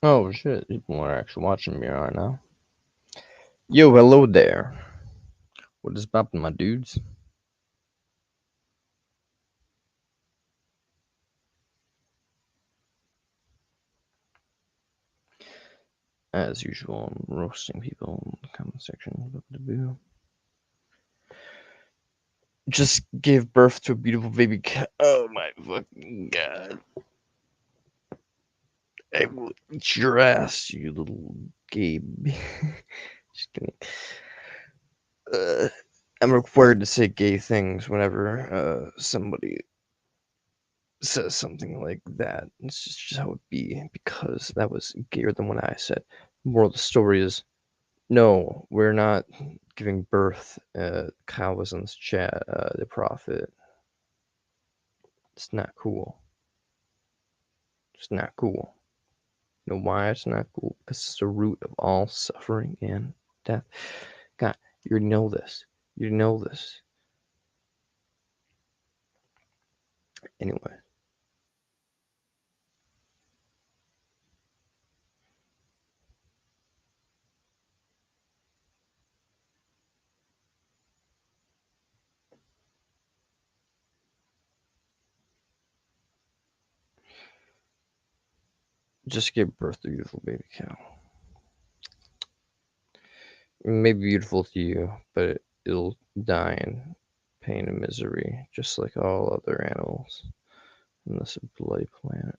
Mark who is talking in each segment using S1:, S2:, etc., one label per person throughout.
S1: Oh shit, people are actually watching me right now. Yo, hello there. What is poppin', my dudes? As usual, I'm roasting people in the comment section. Just gave birth to a beautiful baby cat. Oh my fucking god. I will eat your ass, you little Gabe. Just kidding. Uh, I'm required to say gay things whenever somebody says something like that. It's just how it be, because that was gayer than what I said. Moral of the story is no, we're not giving birth. Kyle was in this chat, the prophet. It's not cool. It's not cool. You know why it's not cool? Because it's the root of all suffering and death. God, you know this. You know this. Anyway, just give birth to a beautiful baby cow. It may be beautiful to you, but it'll die in pain and misery, just like all other animals on this bloody planet.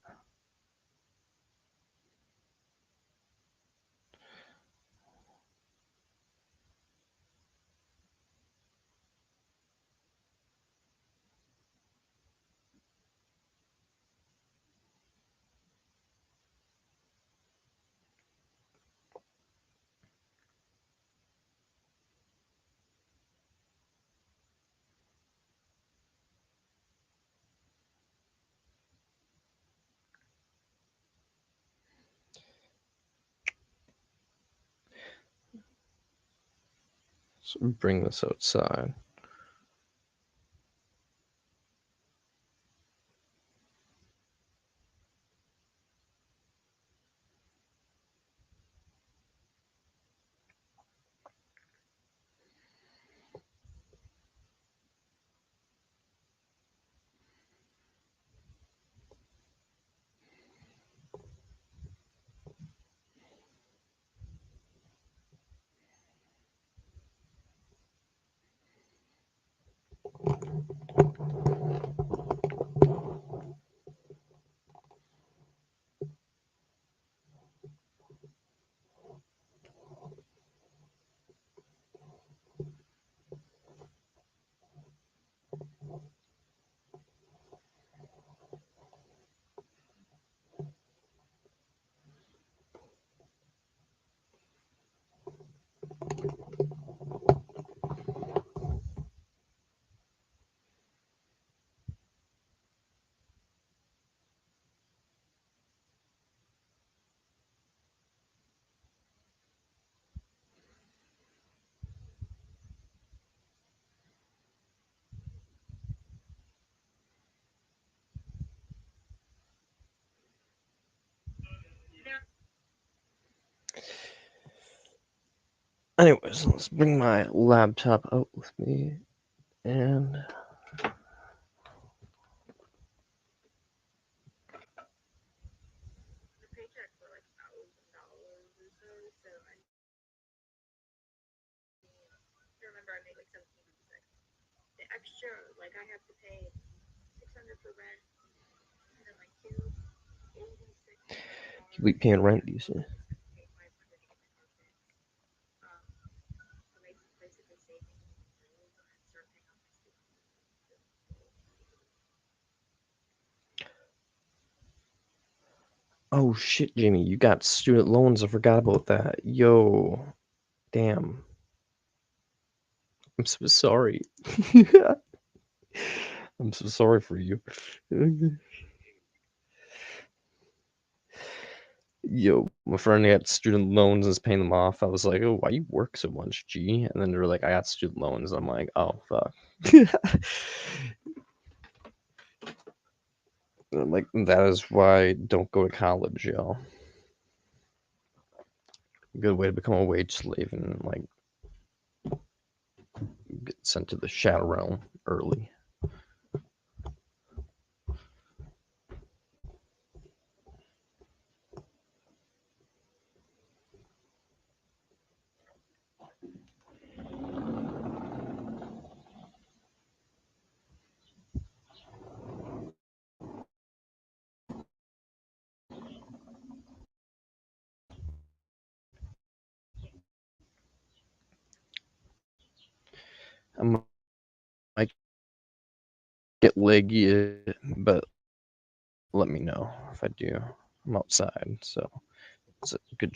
S1: So bring this outside. Anyways, let's bring my laptop out with me and we paying rent these days. Oh shit, Jimmy, you got student loans. I forgot about that. Yo, damn. I'm so sorry. I'm so sorry for you. Yo, my friend got student loans and is paying them off. I was like, oh, why you work so much, G? And then they're like, I got student loans. I'm like, oh, fuck. Like, that is why don't go to college, y'all. Good way to become a wage slave and, like, get sent to the shadow realm early. I might get leggy, but let me know if I do. I'm outside, so it's a good.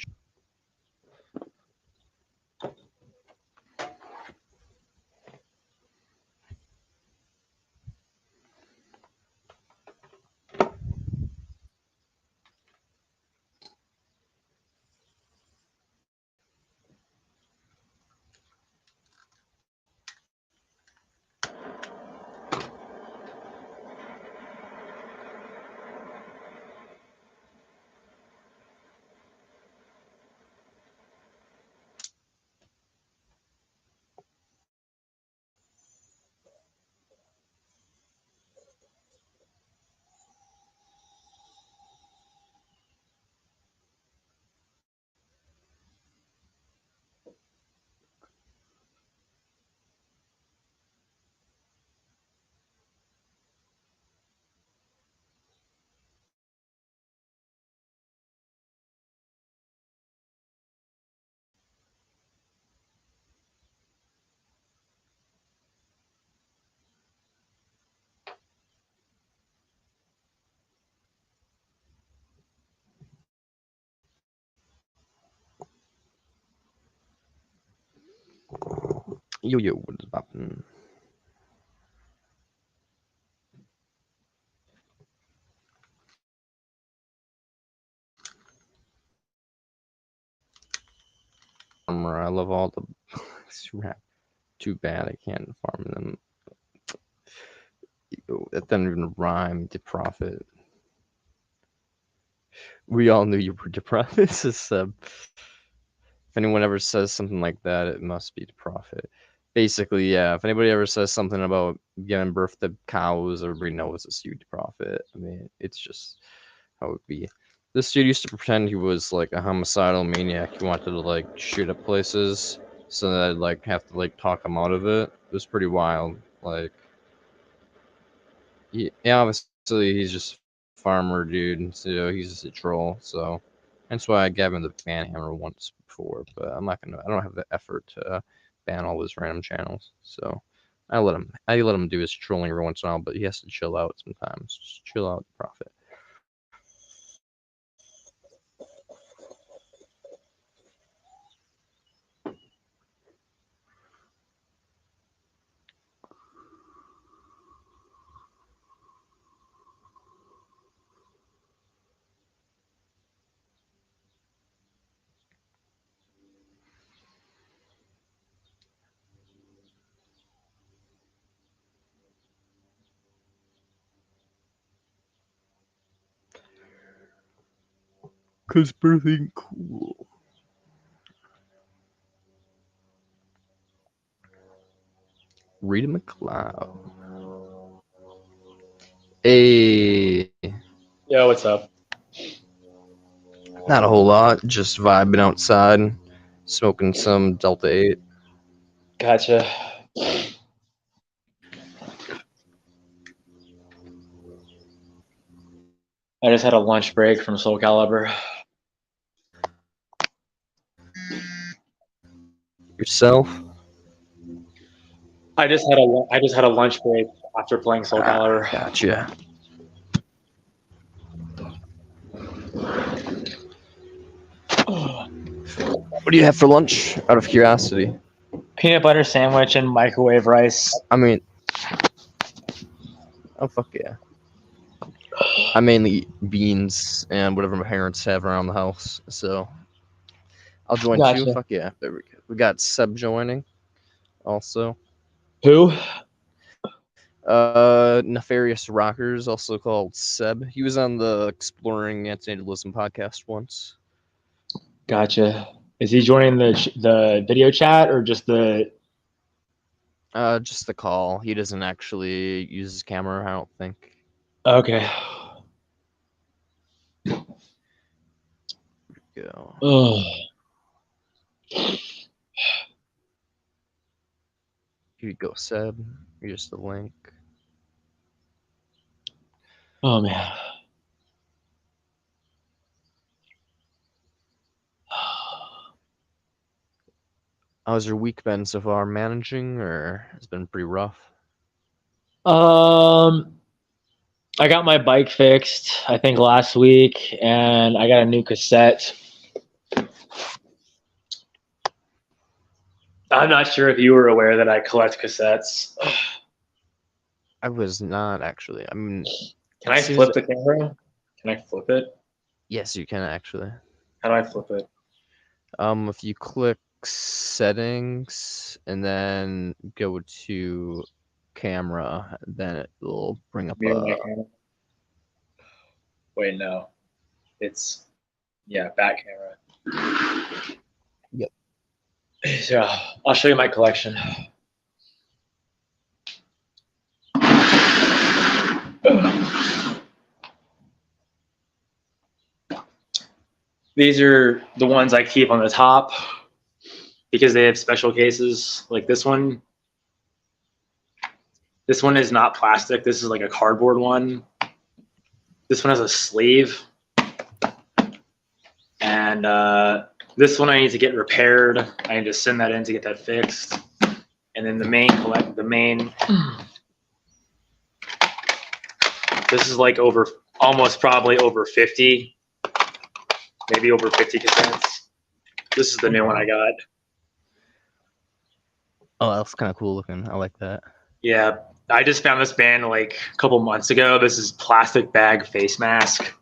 S1: Yo, what is poppin'? I love all the rap. Too bad I can't farm them. Yo, that doesn't even rhyme to profit. We all knew you were to profit. This is if anyone ever says something like that, it must be to profit. Basically, yeah. If anybody ever says something about giving birth to cows, everybody knows it's you to profit. I mean, it's just how it would be. This dude used to pretend he was like a homicidal maniac. He wanted to like shoot up places, so that I'd like have to like talk him out of it. It was pretty wild. Like, yeah, obviously he's just a farmer dude. So he's just a troll. So that's why I gave him the ban hammer once before. But I'm not gonna. I don't have the effort to ban all his random channels. So I let him. I let him do his trolling every once in a while. But he has to chill out sometimes. Just chill out, profit. Cause birthing cool. Rita McLeod. Hey,
S2: Yo, what's up?
S1: not a whole lot. Just vibing outside, smoking some Delta 8.
S2: Gotcha. I just had a lunch break from Soul Calibur.
S1: Yourself?
S2: I just had a lunch break after playing Soul Calibur.
S1: Gotcha. What do you have for lunch? Out of curiosity.
S2: Peanut butter sandwich and microwave rice.
S1: I mean, oh fuck yeah. I mainly eat beans and whatever my parents have around the house. So I'll join too.
S2: Gotcha.
S1: Fuck yeah. There we got Seb joining also.
S2: Who?
S1: Nefarious Rockers, also called Seb. He was on the Exploring Antinatalism podcast once.
S2: Gotcha. Is he joining the video chat or just the?
S1: Just the call. He doesn't actually use his camera, I don't think.
S2: Okay.
S1: Go.
S2: Oh.
S1: Here you go, Seb. Here's the link.
S2: Oh man.
S1: How's your week been so far? Managing, or it's been pretty rough?
S2: I got my bike fixed, I think last week, and I got a new cassette. I'm not sure if you were aware that I collect cassettes.
S1: I was not actually. I mean,
S2: Can I flip the camera? Can I flip it?
S1: Yes, you can actually.
S2: How do I flip it?
S1: If you click settings and then go to camera, then it will bring up a.
S2: Wait, no. It's back camera.
S1: Yep.
S2: So I'll show you my collection. These are the ones I keep on the top because they have special cases, like this one. This one is not plastic. This is like a cardboard one. This one has a sleeve. And this one I need to get repaired. I need to send that in to get that fixed. And then the main this is like almost probably over 50, maybe over 50 cassettes. This is the new one I got.
S1: Oh, that's kind of cool looking. I like that.
S2: Yeah, I just found this band like a couple months ago. This is Plastic Bag Face Mask.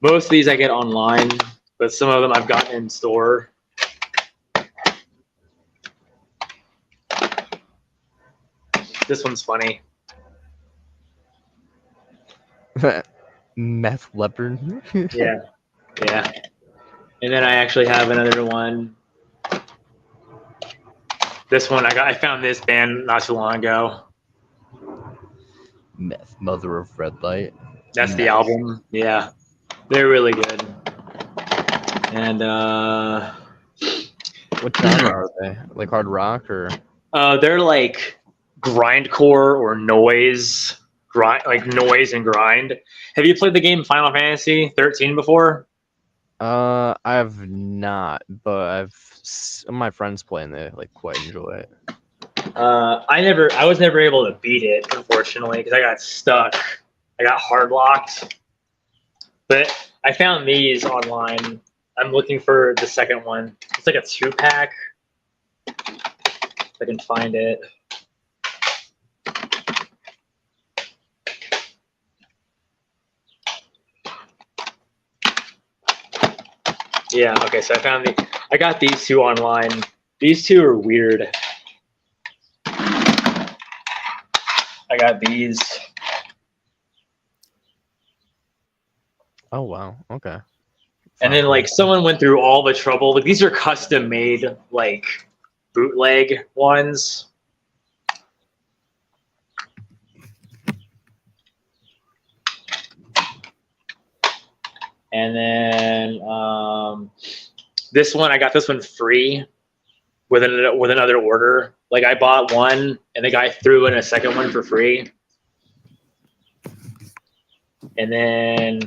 S2: Most of these I get online, but some of them I've gotten in store. This one's funny.
S1: Meth leopard.
S2: Yeah. And then I actually have another one. This one I found this band not too long ago.
S1: Meth, Mother of Red Light.
S2: That's the album. Yeah, they're really good. And
S1: what genre are they? Like hard rock or?
S2: They're like grindcore or noise. Like noise and grind. Have you played the game Final Fantasy 13 before?
S1: I've not, but my friends play and they like quite enjoy it.
S2: I was never able to beat it, unfortunately, because I got stuck. I got hard locked. But I found these online. I'm looking for the second one. It's like a 2-pack. If I can find it. Yeah, okay, so I got these two online. These two are weird. I got these.
S1: Oh wow, okay.
S2: And then like someone went through all the trouble. Like these are custom made like bootleg ones. And then this one, I got this one free with another order. Like I bought one and the guy threw in a second one for free. And then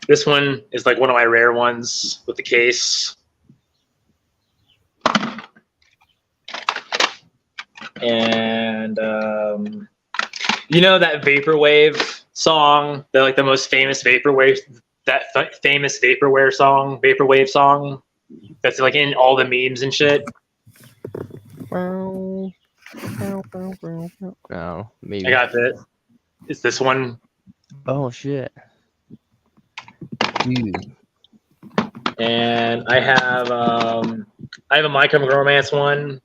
S2: this one is like one of my rare ones with the case. And you know that vaporwave song, the most famous vaporwave, famous vaporwave song that's like in all the memes and shit.
S1: No, maybe
S2: I got this. It's this one.
S1: Oh shit, dude.
S2: And I have a My Chemical Romance one.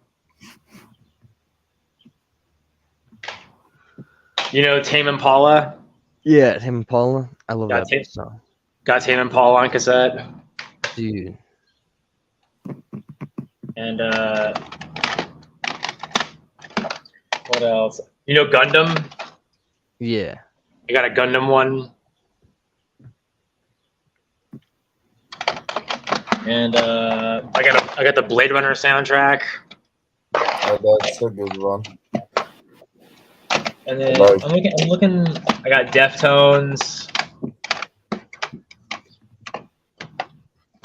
S2: You know Tame Impala?
S1: Yeah, Tame Impala. I love
S2: Got
S1: that
S2: Tame,
S1: song.
S2: got Tame Impala on cassette.
S1: Dude.
S2: And what else? You know Gundam?
S1: Yeah.
S2: I got a Gundam one. And I got the Blade Runner soundtrack.
S3: Oh, that's a good one.
S2: And then
S3: Like-
S2: I'm looking. I got Deftones.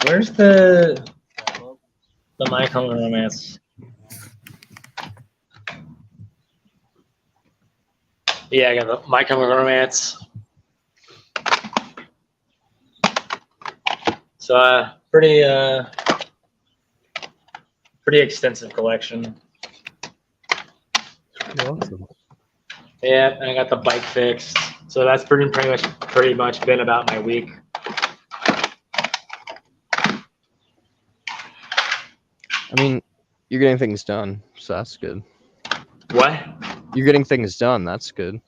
S2: Where's the My Chemical Romance? Yeah, I got the My Chemical Romance. So pretty extensive collection.
S1: Awesome.
S2: Yeah, and I got the bike fixed. So that's pretty much been about my week.
S1: I mean, you're getting things done, so that's good.
S2: What?
S1: You're getting things done, that's good.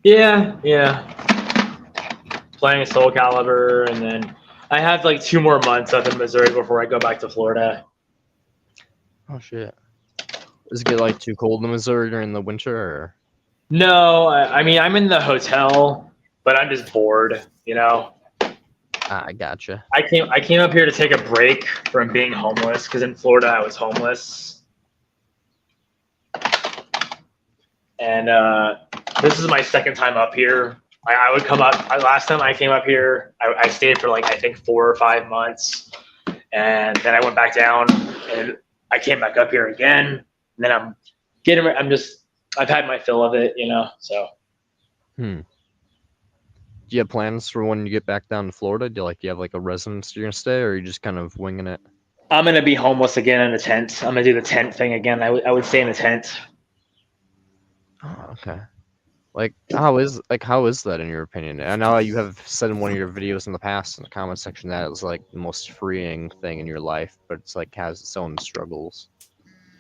S2: Yeah. Playing Soul Calibur, and then I have like 2 more months up in Missouri before I go back to Florida.
S1: Oh shit. Does it get like too cold in Missouri during the winter or?
S2: No, I mean I'm in the hotel, but I'm just bored, you know.
S1: I gotcha.
S2: I came up here to take a break from being homeless because in Florida I was homeless, and this is my second time up here. I would come up. Last time I came up here, I stayed for like I think 4 or 5 months, and then I went back down, and I came back up here again. And then I've had my fill of it, you know. So.
S1: Do you have plans for when you get back down to Florida? Do you have like a residence you're gonna stay, or are you just kind of winging it?
S2: I'm gonna be homeless again in a tent. I'm gonna do the tent thing again. I would stay in a tent.
S1: Oh, okay. How is that in your opinion? I know you have said in one of your videos in the past in the comment section that it was like the most freeing thing in your life, but it's like has its own struggles.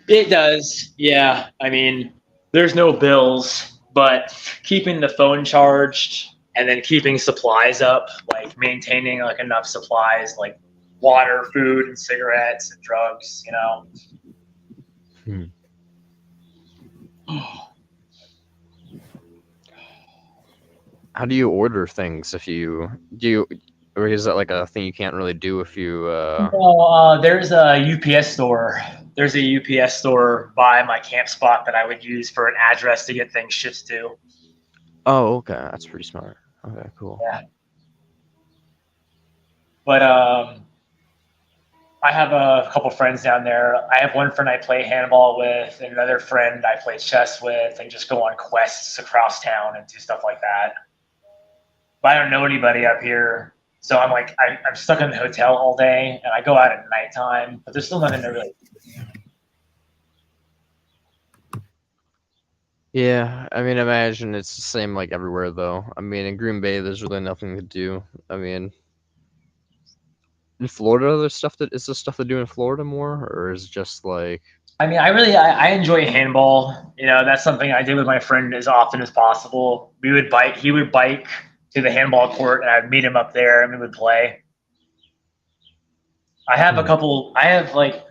S2: It does, yeah. I mean, there's no bills, but keeping the phone charged and then keeping supplies up, like maintaining like enough supplies, like water, food, and cigarettes and drugs, you know.
S1: How do you order things if you or is that like a thing you can't really do if you
S2: Well, there's a UPS store. There's a UPS store by my camp spot that I would use for an address to get things shipped to.
S1: Oh, okay, that's pretty smart. Okay, cool.
S2: Yeah. But I have a couple friends down there. I have one friend I play handball with, and another friend I play chess with, and just go on quests across town and do stuff like that. But I don't know anybody up here, so I'm like I'm stuck in the hotel all day, and I go out at nighttime, but there's still nothing to really.
S1: Yeah, I mean, imagine it's the same like everywhere though. I mean, in Green Bay, there's really nothing to do. I mean, in Florida, there's the stuff to do in Florida more, or is it just like?
S2: I mean, I enjoy handball. You know, that's something I did with my friend as often as possible. We would bike. He would bike to the handball court, and I'd meet him up there, and we would play. I have like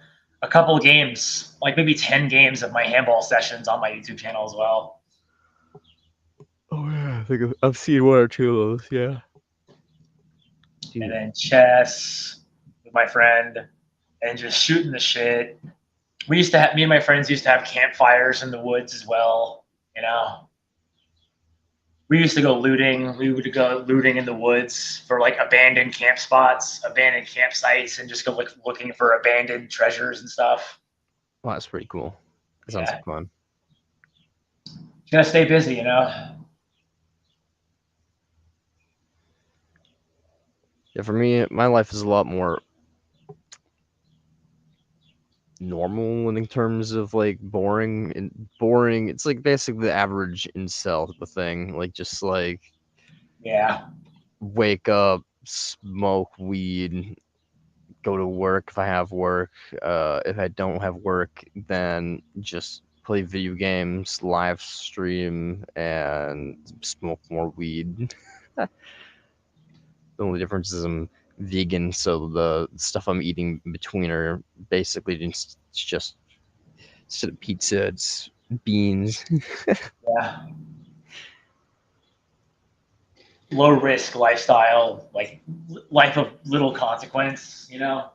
S2: a couple games, like maybe 10 games of my handball sessions on my YouTube channel as well.
S1: Oh yeah, I think I've seen one or two of those. Yeah. Dude.
S2: And then chess with my friend, and just shooting the shit. Me and my friends used to have campfires in the woods as well. You know, we used to go looting. We would go looting in the woods for like abandoned camp spots, abandoned campsites, and just go looking for abandoned treasures and stuff.
S1: Well, that's pretty cool. That sounds like fun.
S2: You gotta stay busy, you know.
S1: Yeah, for me, my life is a lot more normal in terms of like boring and boring. It's like basically the average incel type of thing. Like just like
S2: Yeah.
S1: wake up, smoke weed, go to work if I have work. If I don't have work, then just play video games, live stream, and smoke more weed. The only difference is I'm vegan, so the stuff I'm eating in between are basically just instead of pizza, it's beans.
S2: Yeah. Low risk lifestyle, like life of little consequence, you know?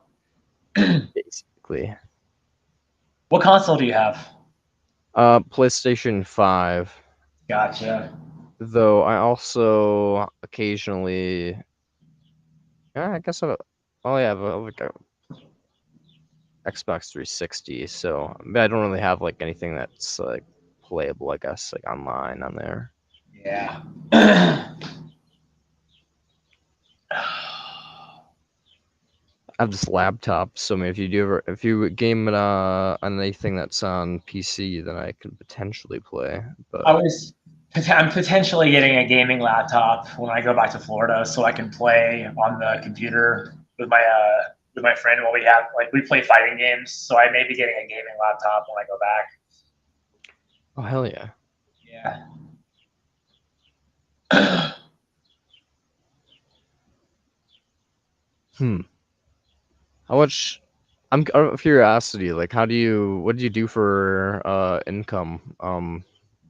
S1: Basically.
S2: What console do you have?
S1: PlayStation 5.
S2: Gotcha.
S1: Though I also occasionally, I guess I have like a Xbox 360, so I don't really have like anything that's like playable, I guess, like online on there.
S2: Yeah.
S1: I have this laptop, so I mean, if you game it on anything that's on PC, then I could potentially play. But
S2: I'm potentially getting a gaming laptop when I go back to Florida, so I can play on the computer with my friend while we play fighting games. So I may be getting a gaming laptop when I go back.
S1: oh hell yeah!
S2: Yeah.
S1: How much? I'm out of curiosity. Like, what do you do for income?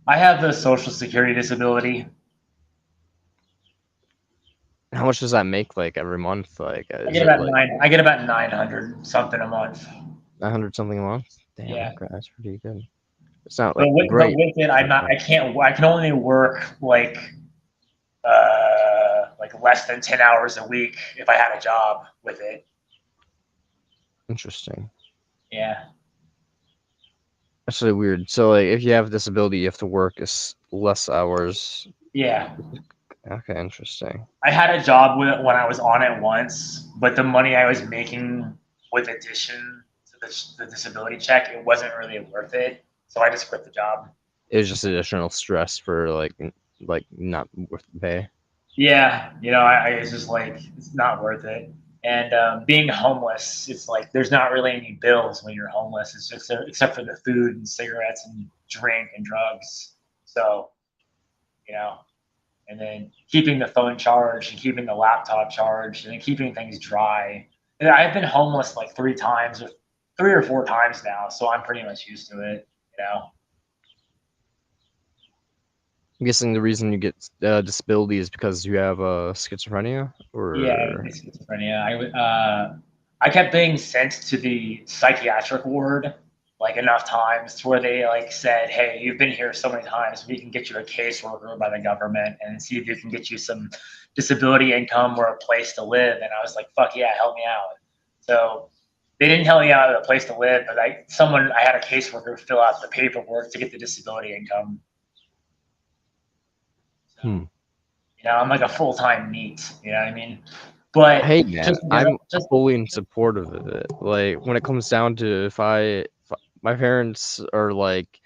S2: I have the Social Security disability.
S1: How much does that make like every month? Like,
S2: I
S1: is
S2: get
S1: it
S2: about
S1: like
S2: nine. I get about 900 something a month.
S1: 900 something a month? Damn,
S2: Yeah.
S1: okay, that's pretty good. It's not
S2: But
S1: like
S2: but
S1: great.
S2: with it, I'm not. I can't. I can only work like less than 10 hours a week if I had a job with it.
S1: Interesting.
S2: Yeah.
S1: That's really weird. So like, if you have a disability, you have to work less hours.
S2: Yeah.
S1: Okay, interesting.
S2: I had a job with it when I was on it once, but the money I was making with addition to the disability check, it wasn't really worth it. So I just quit the job.
S1: It was just additional stress for like not worth the pay.
S2: Yeah, I it's just like it's not worth it. And being homeless, it's like there's not really any bills when you're homeless. It's just except for the food and cigarettes and drink and drugs. So you know, and then keeping the phone charged and keeping the laptop charged and then keeping things dry. And I've been homeless like 3 times or 3 or 4 times now, so I'm pretty much used to it.
S1: I'm guessing the reason you get disability is because you have schizophrenia,
S2: Yeah,
S1: or
S2: it's schizophrenia. I kept being sent to the psychiatric ward like enough times to where they like said, "Hey, you've been here so many times, we can get you a caseworker by the government and see if you can get you some disability income or a place to live." And I was like, "Fuck yeah, help me out." So they didn't help me out with a place to live, but I had a caseworker fill out the paperwork to get the disability income. So, I'm like a full-time NEET. You know what I mean? But
S1: hey man,
S2: just
S1: I'm
S2: just
S1: fully in support of it. Like when it comes down to my parents are like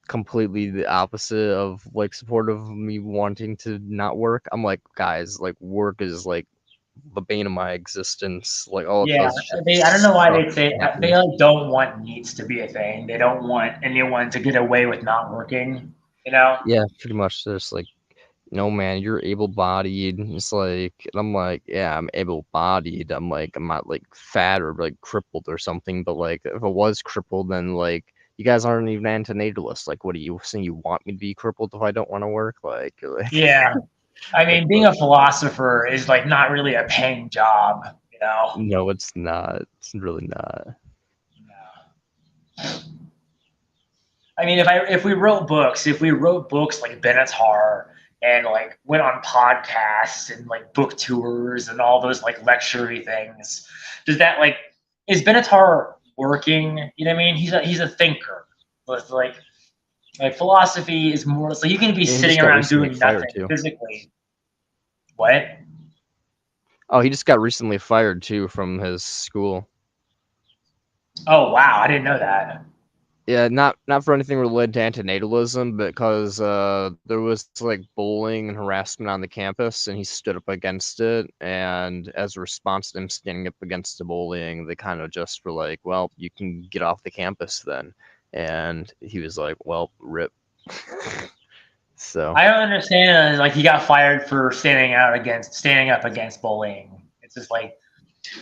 S1: completely the opposite of like supportive of me wanting to not work. I'm like, guys, like work is like the bane of my existence. Like all it
S2: Yeah,
S1: does is just
S2: I don't know why they
S1: suck
S2: say they
S1: happiness.
S2: like don't want needs to be a thing. They don't want anyone to get away with not working. You know?
S1: Yeah, pretty much. There's like, no man, you're able-bodied. It's like, and I'm like, yeah, I'm able-bodied. I'm like, I'm not like fat or like crippled or something. But like, if I was crippled, then like, you guys aren't even antinatalists. Like, what are you saying? You want me to be crippled if I don't want to work? Like,
S2: Yeah. I
S1: like,
S2: mean, being a philosopher is like not really a paying job.
S1: no, it's not. It's really not.
S2: No. I mean, if we wrote books like Benatar and like went on podcasts and like book tours and all those like lecture-y things, does that like is Benatar working? You know what I mean? He's a thinker. But like philosophy is more so you can be
S1: And he just
S2: sitting
S1: got
S2: around
S1: recently
S2: doing
S1: fired
S2: nothing
S1: too.
S2: physically. What?
S1: Oh, he just got recently fired too from his school.
S2: Oh wow, I didn't know that.
S1: Yeah, not for anything related to antinatalism, but because there was like bullying and harassment on the campus, and he stood up against it. And as a response to him standing up against the bullying, they kind of just were like, "Well, you can get off the campus then." And he was like, "Well, rip." So
S2: I don't understand. Like he got fired for standing up against bullying. It's just like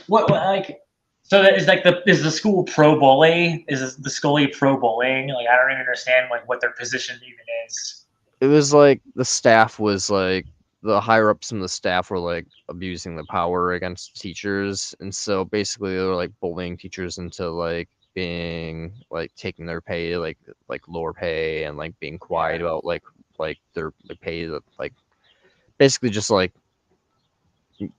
S2: what like. So that is like is the school pro bully? Is the Scully pro bullying? Like I don't even understand like what their position even is.
S1: it was like the staff was like the higher ups in the staff were like abusing the power against teachers, and so basically they were like bullying teachers into like being like taking their pay like lower pay and like being quiet about like their pay like basically just like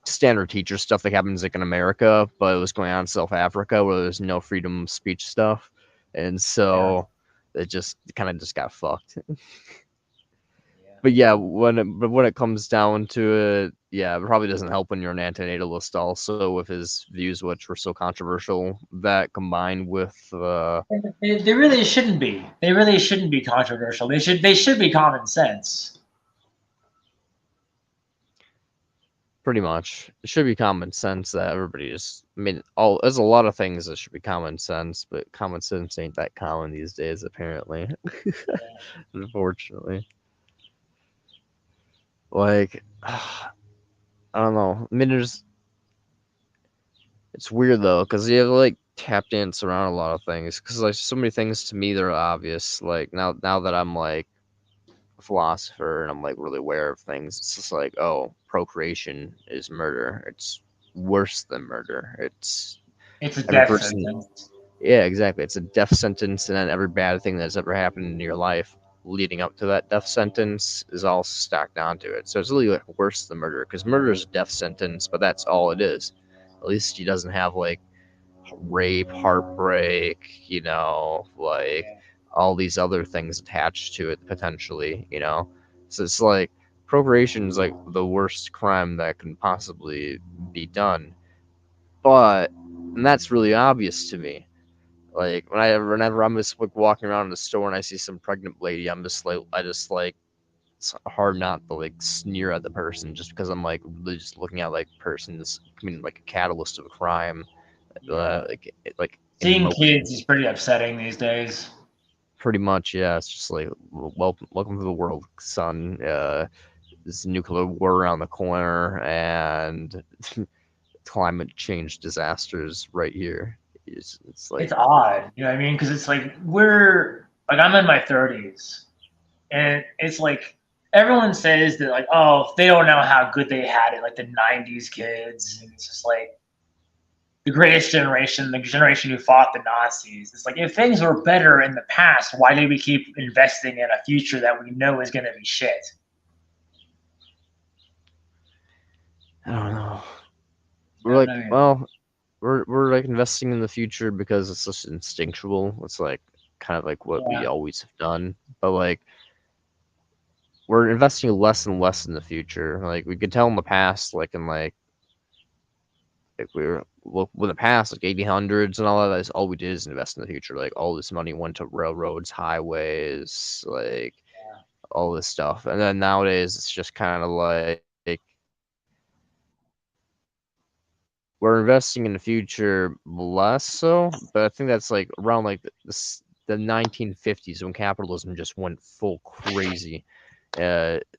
S1: standard teacher stuff that happens like in America, but it was going on in South Africa where there's no freedom of speech stuff, and
S2: Yeah.
S1: so it just kind of just got fucked.
S2: Yeah.
S1: But yeah, when it comes down to it, yeah, it probably doesn't help when you're an antinatalist. Also, with his views, which were so controversial, that combined with
S2: They really shouldn't be. They really shouldn't be controversial. They should be common sense.
S1: pretty much, it should be common sense that everybody just. I mean, all there's a lot of things that should be common sense, but common sense ain't that common these days, apparently. Unfortunately, like I don't know. I mean, it's weird though, because you have to, like tap dance around a lot of things. Because like so many things to me, they're obvious. Like now that I'm like a philosopher and I'm like really aware of things, it's just like, oh, procreation is murder. It's worse than murder. It's
S2: It's a
S1: every
S2: death
S1: person.
S2: sentence.
S1: Yeah, exactly. It's a death sentence, and then every bad thing that's ever happened in your life leading up to that death sentence is all stacked onto it. So it's really like worse than murder, because murder is a death sentence, but that's all it is. At least he doesn't have like rape, heartbreak, like
S2: Yeah.
S1: all these other things attached to it potentially, So it's like procreation is like the worst crime that can possibly be done. But and that's really obvious to me. Like whenever I'm just like walking around in the store and I see some pregnant lady, I just like it's hard not to like sneer at the person just because I'm like really just looking at like persons committing like a catalyst of a crime,
S2: Yeah.
S1: like
S2: Seeing
S1: emotion.
S2: kids is pretty upsetting these days.
S1: Pretty much, yeah. It's just like welcome to the world, son. This nuclear war around the corner and climate change disasters right here. It's like
S2: It's odd, you know what I mean? Because it's like I'm in my 30s, and it's like everyone says that like, oh, they don't know how good they had it, like the '90s kids, and it's just like the greatest generation, the generation who fought the Nazis. It's like if things were better in the past, why do we keep investing in a future that we know is going to be shit?
S1: I don't know.
S2: I
S1: We're
S2: don't
S1: like,
S2: know.
S1: well, we're like investing in the future because it's just instinctual. It's like kind of like what we
S2: Yeah,
S1: always have done. But like we're investing less and less in the future. Like we could tell in the past, like we were look with the past, like 1800s and all that. That's all we did is invest in the future. Like all this money went to railroads, highways, like all this stuff. And then nowadays, it's just kind of like we're investing in the future less so, but I think that's like around like the 1950s when capitalism just went full crazy.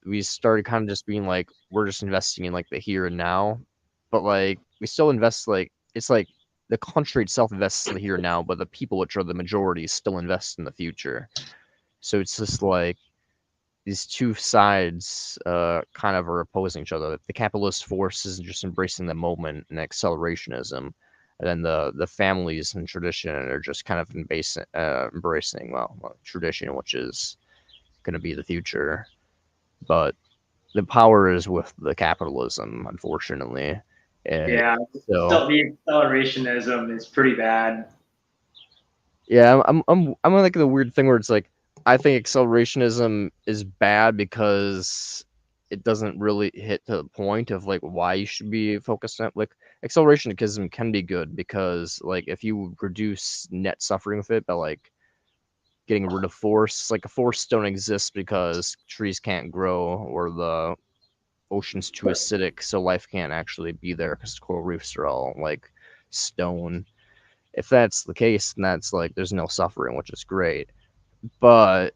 S1: We started kind of just being like we're just investing in like the here and now, but like we still invest like it's like the country itself invests in the here and now, but the people, which are the majority, still invest in the future. So it's just like these two sides kind of are opposing each other. The capitalist force is just embracing the moment and accelerationism, and then the families and tradition are just kind of embracing tradition, which is going to be the future. But the power is with the capitalism, unfortunately. Uh,
S2: yeah.
S1: so
S2: So the accelerationism is pretty bad.
S1: yeah, I'm like the weird thing where it's like I think accelerationism is bad because it doesn't really hit to the point of like why you should be focused on like accelerationism can be good because like if you reduce net suffering with it by like getting rid of forests. Like, forests don't exist because trees can't grow or the ocean's too acidic, so life can't actually be there because coral reefs are all like stone. If that's the case, then that's like there's no suffering, which is great. But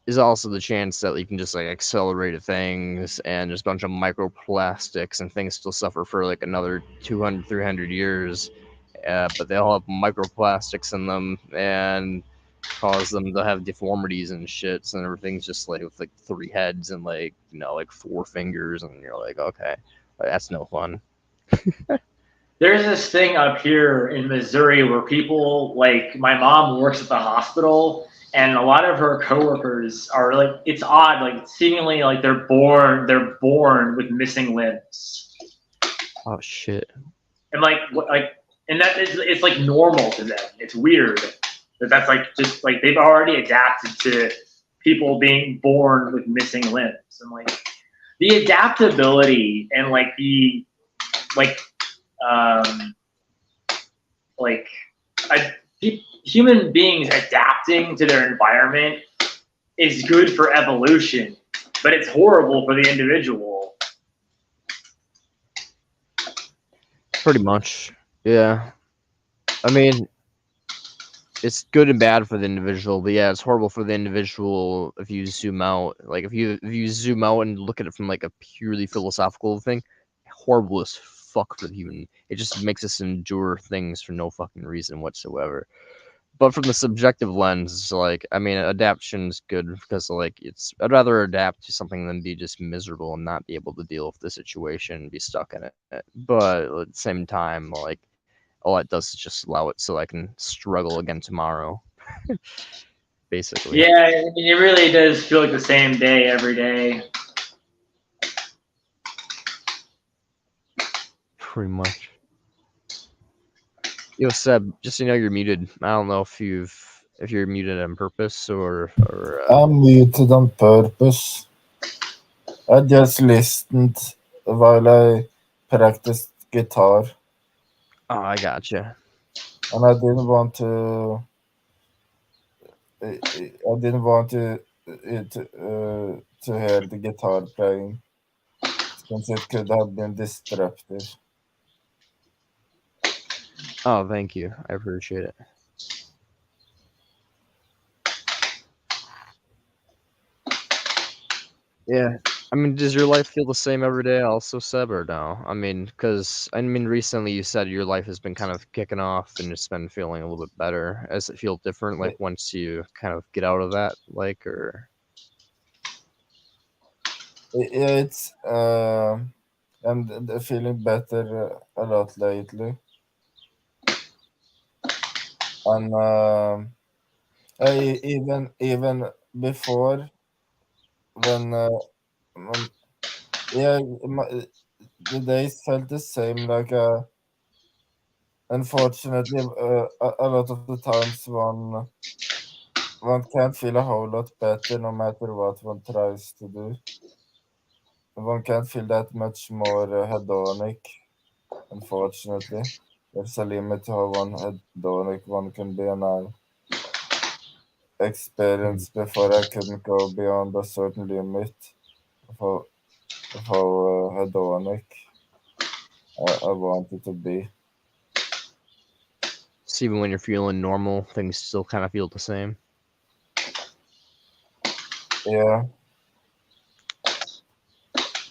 S1: is also the chance that you can just like accelerate things and there's a bunch of microplastics and things still suffer for like another 200, 300 years. But they all have microplastics in them and cause them to have deformities and shits, and everything's just like with like 3 heads and like, you know, like 4 fingers, and you're like, okay, that's no fun.
S2: There's this thing up here in Missouri where people, like, my mom works at the hospital, and a lot of her coworkers are like, it's odd, like seemingly like they're born with missing limbs,
S1: Oh shit.
S2: and and that is, it's like normal to them. It's weird that that's like just like they've already adapted to people being born with missing limbs, and like the adaptability and like the like um like I, human beings adapting to their environment is good for evolution, but it's horrible for the individual.
S1: Pretty much. Yeah. I mean, it's good and bad for the individual, but yeah, it's horrible for the individual if you zoom out. Like, if you zoom out and look at it from like a purely philosophical thing, horrible as fuck for the human. It just makes us endure things for no fucking reason whatsoever. But from the subjective lens, it's like, I mean, adaption's good because like I'd rather adapt to something than be just miserable and not be able to deal with the situation and be stuck in it. But at the same time, like, all it does is just allow it so I can struggle again tomorrow. Basically.
S2: Yeah, I mean, it really does feel like the same day every day.
S1: Pretty much. Yo, Seb, just so you know, you're muted. I don't know if you're muted on purpose or
S3: I'm muted on purpose. I just listened while I practiced guitar,
S1: oh, I gotcha.
S3: and I didn't want to. I didn't want to hear the guitar playing, since it could have been disruptive.
S1: Oh, thank you. I appreciate it. Yeah. I mean, does your life feel the same every day also, Seb, or no? I mean, because, recently you said your life has been kind of kicking off and it's been feeling a little bit better. Does it feel different, like, once you kind of get out of that, like, or?
S3: It's I'm feeling better a lot lately, and even before when yeah, the days felt the same. Like unfortunately, a lot of the times one can't feel a whole lot better no matter what one tries to do. One can't feel that much more hedonic. Unfortunately, there's a limit to how one hedonic one can be, and I experienced before I couldn't go beyond a certain limit of how hedonic I wanted to be.
S1: So even when you're feeling normal, things still kind of feel the same?
S3: Yeah.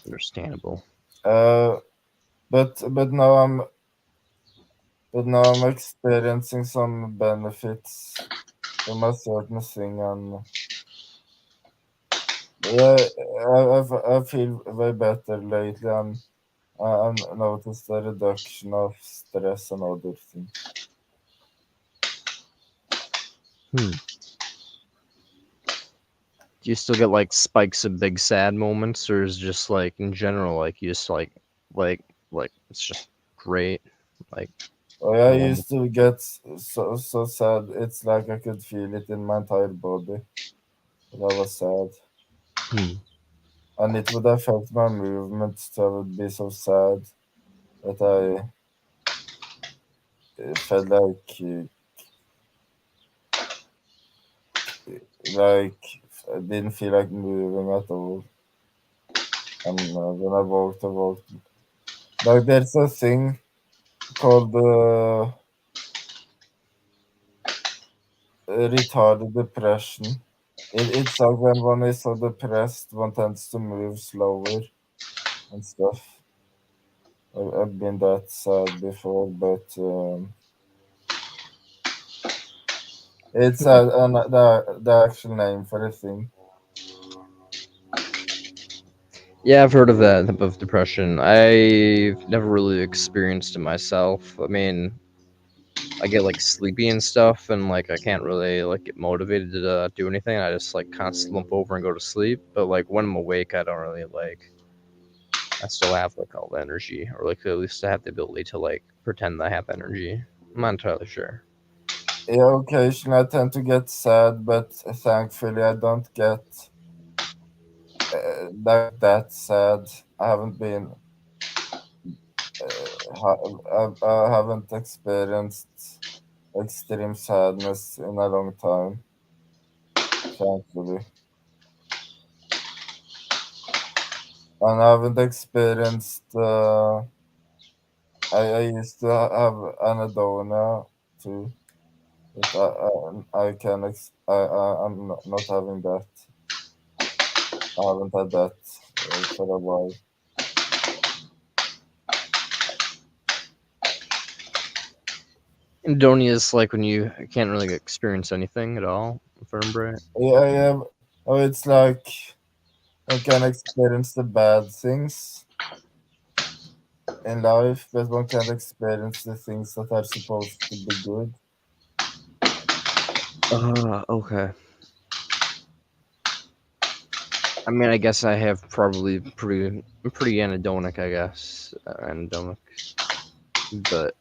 S1: Understandable.
S3: But now I'm experiencing some benefits from a certain thing, and yeah, I feel way better lately, and I've noticed a reduction of stress and other things.
S1: Do you still get like spikes of big sad moments, or is it just like in general, like you just like it's just great, like?
S3: Oh, yeah, I used to get so sad. It's like I could feel it in my entire body. That I was sad, and it would affect my movements. So I would be so sad that I felt like like I didn't feel like moving at all. And when I walked. Like there's a thing called retarded depression. It's like when one is so depressed, one tends to move slower and stuff. I've been that sad before, but it's the actual name for the thing.
S1: Yeah, I've heard of that type of depression. I've never really experienced it myself. I mean, I get like sleepy and stuff, and like I can't really like get motivated to do anything. I just like kind of slump over and go to sleep. But like when I'm awake, I don't really like. I still have like all the energy, or like at least I have the ability to like pretend I have energy. I'm not entirely sure.
S3: Yeah, occasionally I tend to get sad, but thankfully I don't get like that sad. I haven't been, I haven't experienced extreme sadness in a long time, thankfully. And I haven't experienced, I used to have anhedonia too, but I can, I'm not having that. I haven't had that for a while.
S1: Indonia is like when you can't really experience anything at all. If I remember right.
S3: Yeah, yeah. Oh, it's like one can experience the bad things in life, but one can't experience the things that are supposed to be good.
S1: Okay. I mean, I guess I have probably pretty anhedonic, I guess, anhedonic, but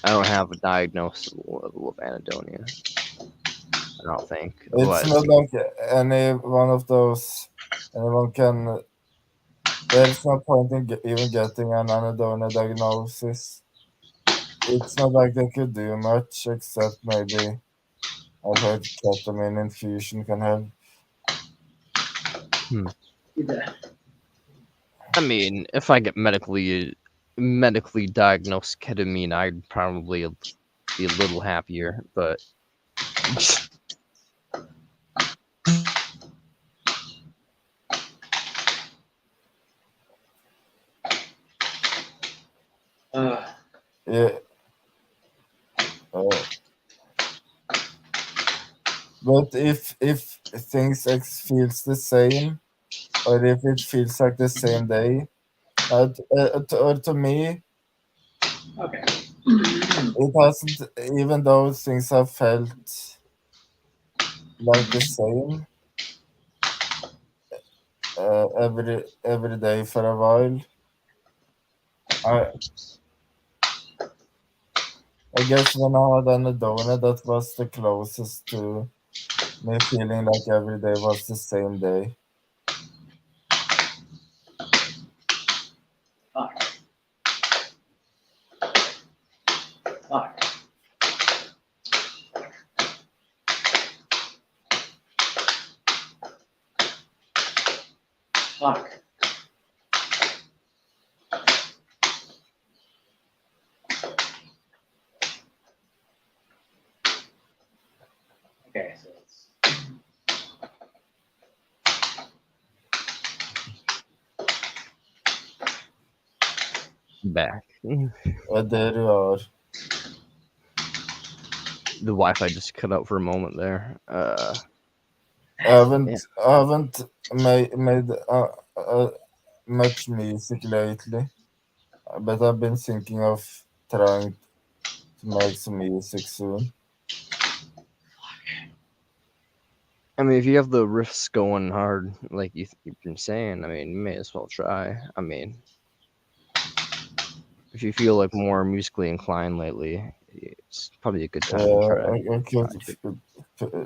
S1: I don't have a diagnosed level of anhedonia. I don't think.
S3: It's
S1: Otherwise,
S3: not like any one of those anyone can. There's no point in even getting an anhedonia diagnosis. It's not like they could do much except maybe I've heard ketamine infusion can help.
S1: I mean, if I get medically diagnosed ketamine, I'd probably be a little happier. But
S3: Yeah. Uh, but if things feels the same, or if it feels like the same day, or to me,
S2: Okay.
S3: it hasn't. Even though things have felt like the same every day for a while, I I guess when I had anedonia, that was the closest to me feeling like every day was the same day.
S2: Fuck. Fuck. Fuck. Okay, so it's
S1: back, the
S3: There you are.
S1: Wi-Fi just cut out for a moment there. Yeah.
S3: I haven't made much music lately, but I've been thinking of trying to make some music soon.
S1: I mean, if you have the riffs going hard, like you've been saying, I mean, you may as well try. I mean, if you feel like more musically inclined lately, it's probably a good time to try.
S3: I
S1: try
S3: could
S1: to.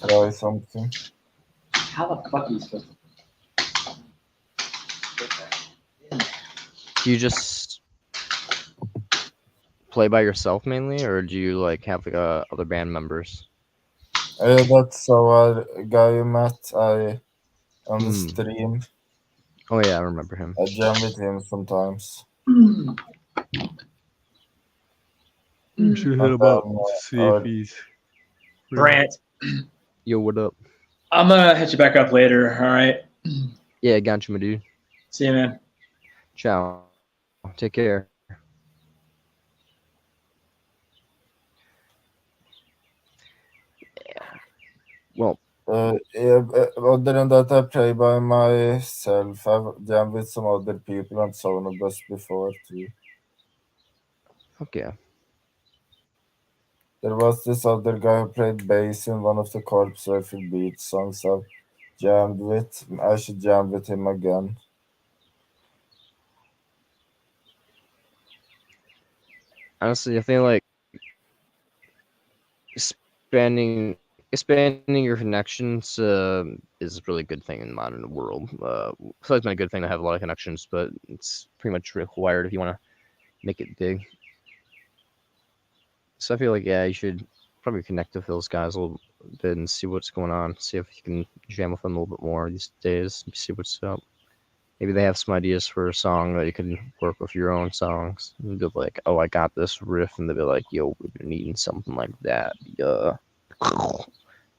S3: try something.
S2: how the fuck are you supposed to get that in there?
S1: Do you just play by yourself mainly, or do you like have like other band members?
S3: That's our guy you met. I on the
S1: Hmm.
S3: stream.
S1: Oh yeah, I remember him.
S3: I jam with him sometimes.
S2: Mm.
S1: You should hit
S3: And
S1: him up
S3: then
S1: to see if
S3: our
S1: he's free.
S2: Brant,
S1: Yo, what up?
S2: I'm gonna hit you back up later. All right.
S1: Yeah, got you, my dude.
S2: See you, man.
S1: Ciao. Take care. Well,
S3: other than that, I play by myself. I've jammed with some other people on Sonobus before too.
S1: fuck yeah.
S3: There was this other guy who played bass in one of the Corpse Rifle Beat songs I've jammed with. I should jam with him again.
S1: Honestly, I feel like expanding your connections is a really good thing in the modern world. It's always been a good thing to have a lot of connections, but it's pretty much required if you want to make it big. So I feel like yeah, you should probably connect with those guys a little bit and see what's going on. See if you can jam with them a little bit more these days. See what's up. Maybe they have some ideas for a song that you can work with your own songs. And be like, oh, I got this riff, and they'll be like, yo, we've been needing something like that. Yeah,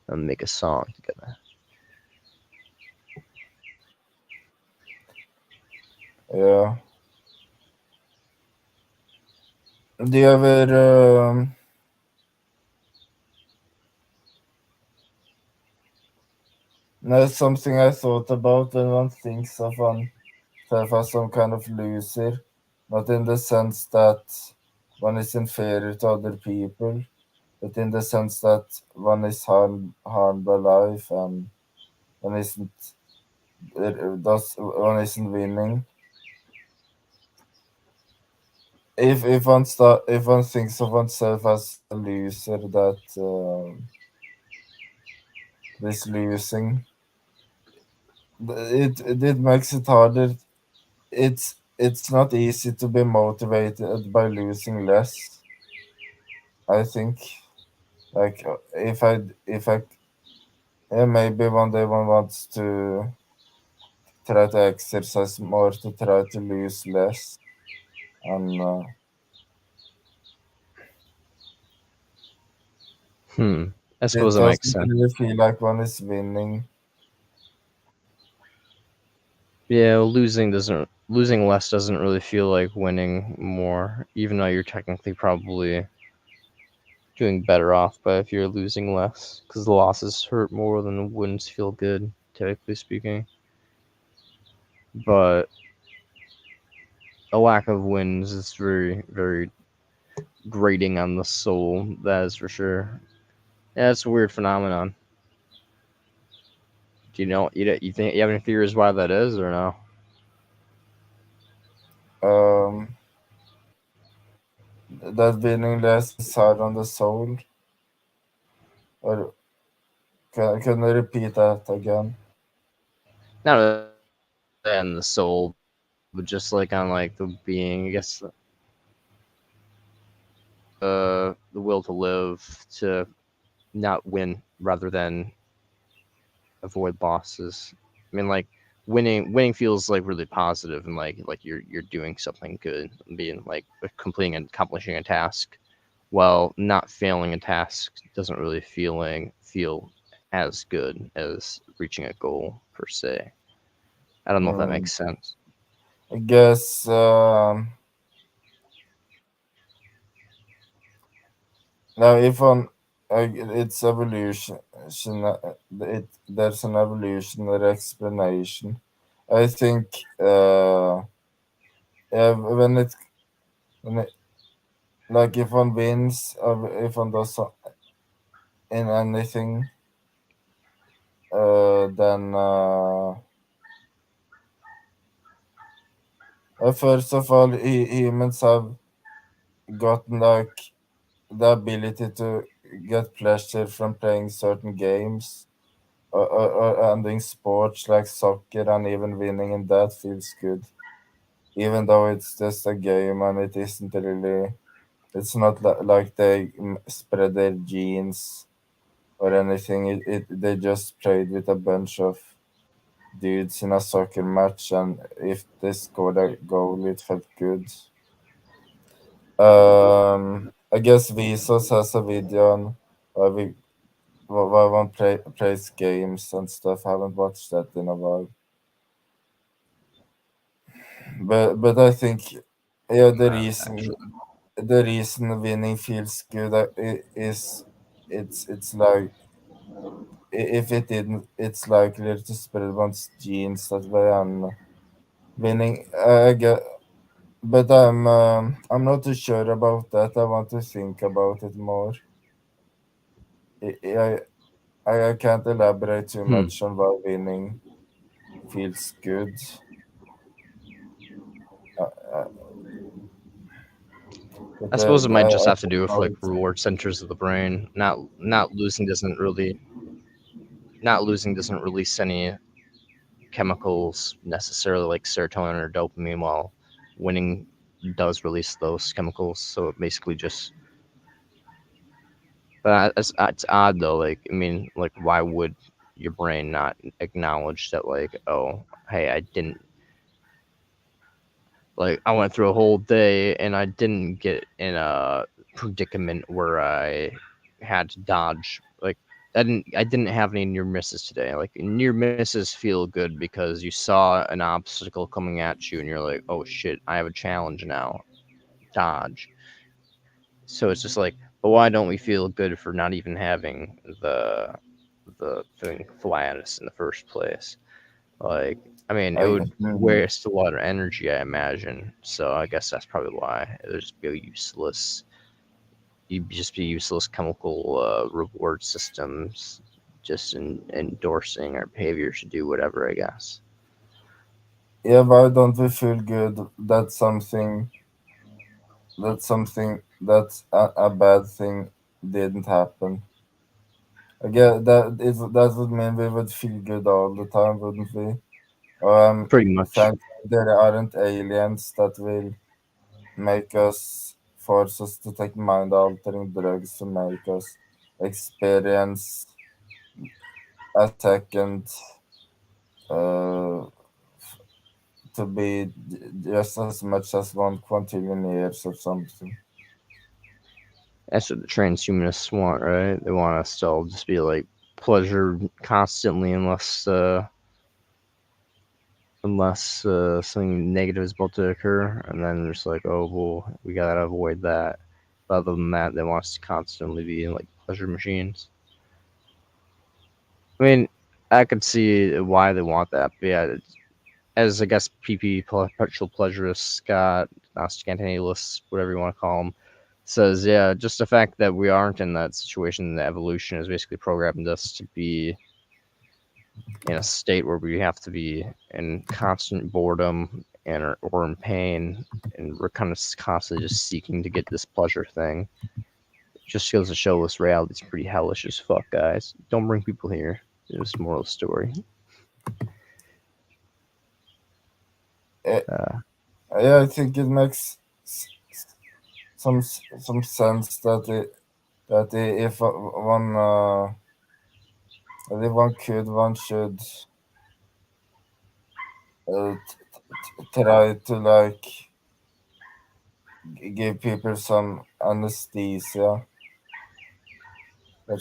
S1: and make a song together.
S3: Yeah. Do you ever that's something I thought about when one thinks of oneself as some kind of loser, not in the sense that one is inferior to other people, but in the sense that one is harmed by life and one isn't one isn't winning. If one thinks of oneself as a loser that is losing, it makes it harder. It's not easy to be motivated by losing less. I think like if I yeah, maybe one day one wants to try to exercise more to try to lose less, and
S1: I
S3: it
S1: suppose it makes
S3: doesn't
S1: sense.
S3: really feel like one is winning.
S1: Yeah, losing less doesn't really feel like winning more, even though you're technically probably doing better off. But if you're losing less, because the losses hurt more than the wins feel good, typically speaking. But a lack of wins is very, very grating on the soul. That is for sure. Yeah, it's a weird phenomenon. Do you know? You think you have any theories why that is, or no?
S3: Um, that winning less is hard on the soul. Or can you repeat that again?
S1: Not really on the soul, but just like on like the being. I guess the will to live, to not win rather than avoid losses. I mean, like winning feels like really positive and like you're doing something good, being like completing and accomplishing a task. While not failing a task doesn't really feel as good as reaching a goal per se. I don't know if that
S3: Hmm.
S1: makes sense.
S3: I guess now if on it's evolution, there's an evolutionary explanation. I think when when it like if one wins or if one does in anything, then first of all, humans have gotten like the ability to get pleasure from playing certain games and doing sports like soccer, and even winning in that feels good, even though it's just a game and it isn't really. It's not like they spread their genes or anything. They just played with a bunch of dudes in a soccer match, and if they scored a goal, it felt good. I guess Vsauce has a video on why one plays games and stuff. I haven't watched that in a while, but I think yeah,
S1: Actually.
S3: the reason winning feels good is it's like if it didn't, it's likely to spread one's genes that way and winning. I get, but I'm not too sure about that. I want to think about it more. I I, I can't elaborate too
S1: Hmm.
S3: much on why winning feels good. Uh, but
S1: I suppose it might just
S3: I
S1: have to
S3: don't
S1: do with
S3: know
S1: like
S3: it.
S1: reward centers of the brain. Not losing doesn't release any chemicals necessarily like serotonin or dopamine, while winning does release those chemicals. So it basically just. But it's odd though. Like I mean, like why would your brain not acknowledge that? Like, oh, hey, I didn't. Like I went through a whole day and I didn't get in a predicament where I had to dodge. Like I didn't have any near misses today. Like near misses feel good because you saw an obstacle coming at you and you're like, oh shit, I have a challenge now. Dodge. So it's just like, but why don't we feel good for not even having the thing fly at us in the first place? Like, I mean, it would
S3: Mm,
S1: waste a lot of energy, I imagine. So I guess that's probably why it would just be useless. You'd just be useless chemical reward systems, just endorsing our behavior to do whatever. I guess.
S3: yeah, why don't we feel good that that's a bad thing didn't happen? I guess that would mean we would feel good all the time, wouldn't we?
S1: Pretty much.
S3: Thankfully, there aren't aliens that will force us to take mind altering drugs to make us experience a second uh, to be just as much as 1 quintillion years or something.
S1: That's what the transhumanists want, right? They want us to all just be like pleasure constantly, unless something negative is about to occur, and then they're just like, oh, well, we gotta avoid that. But other than that, they want us to constantly be in like pleasure machines. I mean, I could see why they want that, but yeah, as I guess PP perpetual pleasurist Scott Scantanalist, whatever you want to call him, says, yeah, just the fact that we aren't in that situation, the evolution has basically programmed us to be in a state where we have to be in constant boredom and or in pain, and we're kind of constantly just seeking to get this pleasure thing. It just goes to show this reality's pretty hellish as fuck, guys. Don't bring people here. There's moral of the story.
S3: Eh,
S1: Uh,
S3: yeah, I think it makes some sense if one could, one should try to like give people some anesthesia for,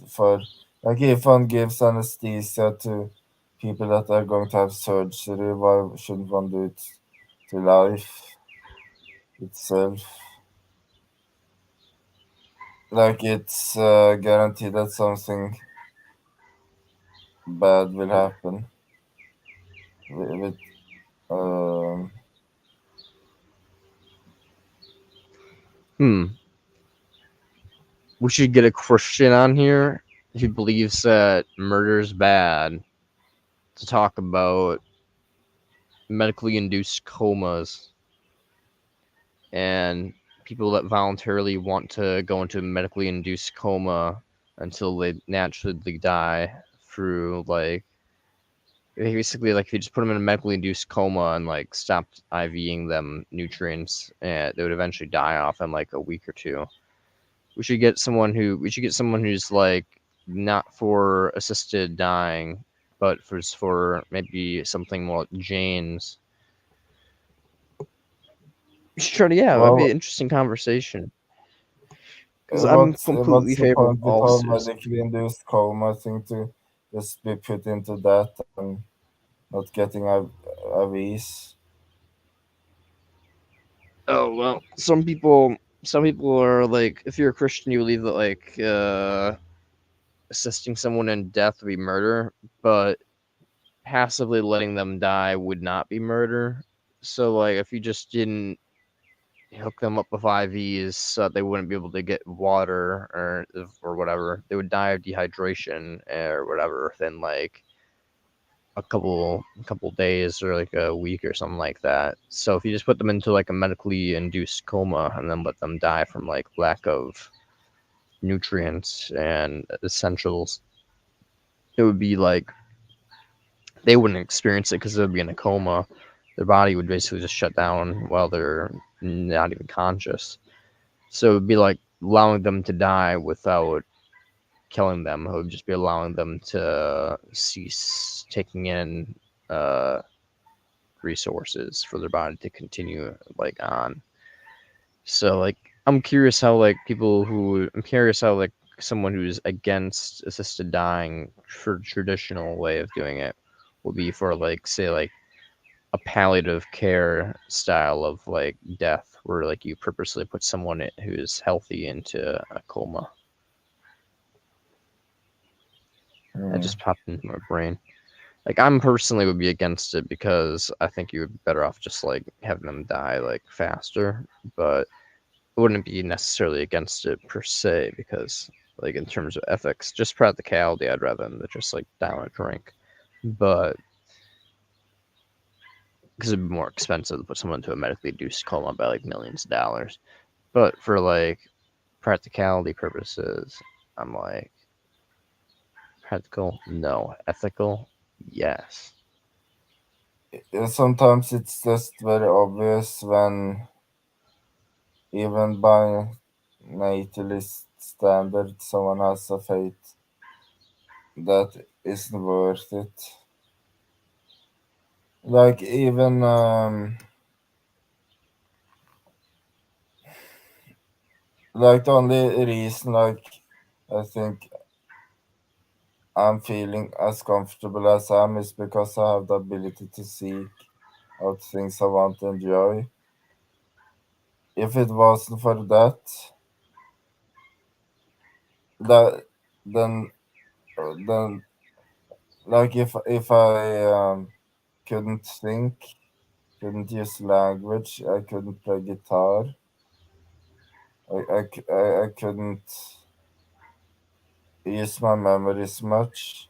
S3: for like if one gives anesthesia to people that are going to have surgery, why shouldn't one do it to life itself? Like it's guaranteed that something bad will happen with um
S1: hmm. We should get a Christian on here who believes that murder is bad to talk about medically induced comas and people that voluntarily want to go into a medically induced coma until they naturally die through like basically like if you just put them in a medically induced coma and like stopped IVing them nutrients, and they would eventually die off in like a week or two. We should get someone who's like not for assisted dying, but for maybe something more like Jane's. You should try to, yeah, that'd be an
S3: Well,
S1: interesting conversation. Because I'm completely
S3: what's the
S1: favor of
S3: point with
S1: all
S3: our
S1: suicide.
S3: medically induced coma thing to just be put into that and not getting IVs?
S1: Oh well, some people are like, if you're a Christian, you believe that like assisting someone in death would be murder, but passively letting them die would not be murder. So like, if you just didn't hook them up with IVs so that they wouldn't be able to get water or whatever, they would die of dehydration or whatever within like a couple days or like a week or something like that. So if you just put them into like a medically induced coma and then let them die from like lack of nutrients and essentials, it would be like they wouldn't experience it because they would be in a coma. Their body would basically just shut down while they're not even conscious. So it would be like allowing them to die without killing them. It would just be allowing them to cease taking in uh, resources for their body to continue like on. So like I'm curious how like someone who's against assisted dying for traditional way of doing it will be for like say like a palliative care style of like death where like you purposely put someone who's healthy into a coma. That
S3: Hmm.
S1: just popped into my brain. Like I'm personally would be against it because I think you would be better off just like having them die like faster, but I wouldn't be necessarily against it per se because like in terms of ethics, just practicality, I'd rather them to just like down a drink. But because it'd be more expensive to put someone into a medically induced coma by like millions of dollars. But for like practicality purposes, I'm like practical, no. Ethical, yes.
S3: Sometimes it's just very obvious when, even by natalist standard, someone has a fate that isn't worth it. Like even like the only reason like I think I'm feeling as comfortable as I am is because I have the ability to seek out things I want to enjoy. If it wasn't for that, that then then like if I couldn't think, couldn't use language, I couldn't play guitar, I couldn't use my memories much.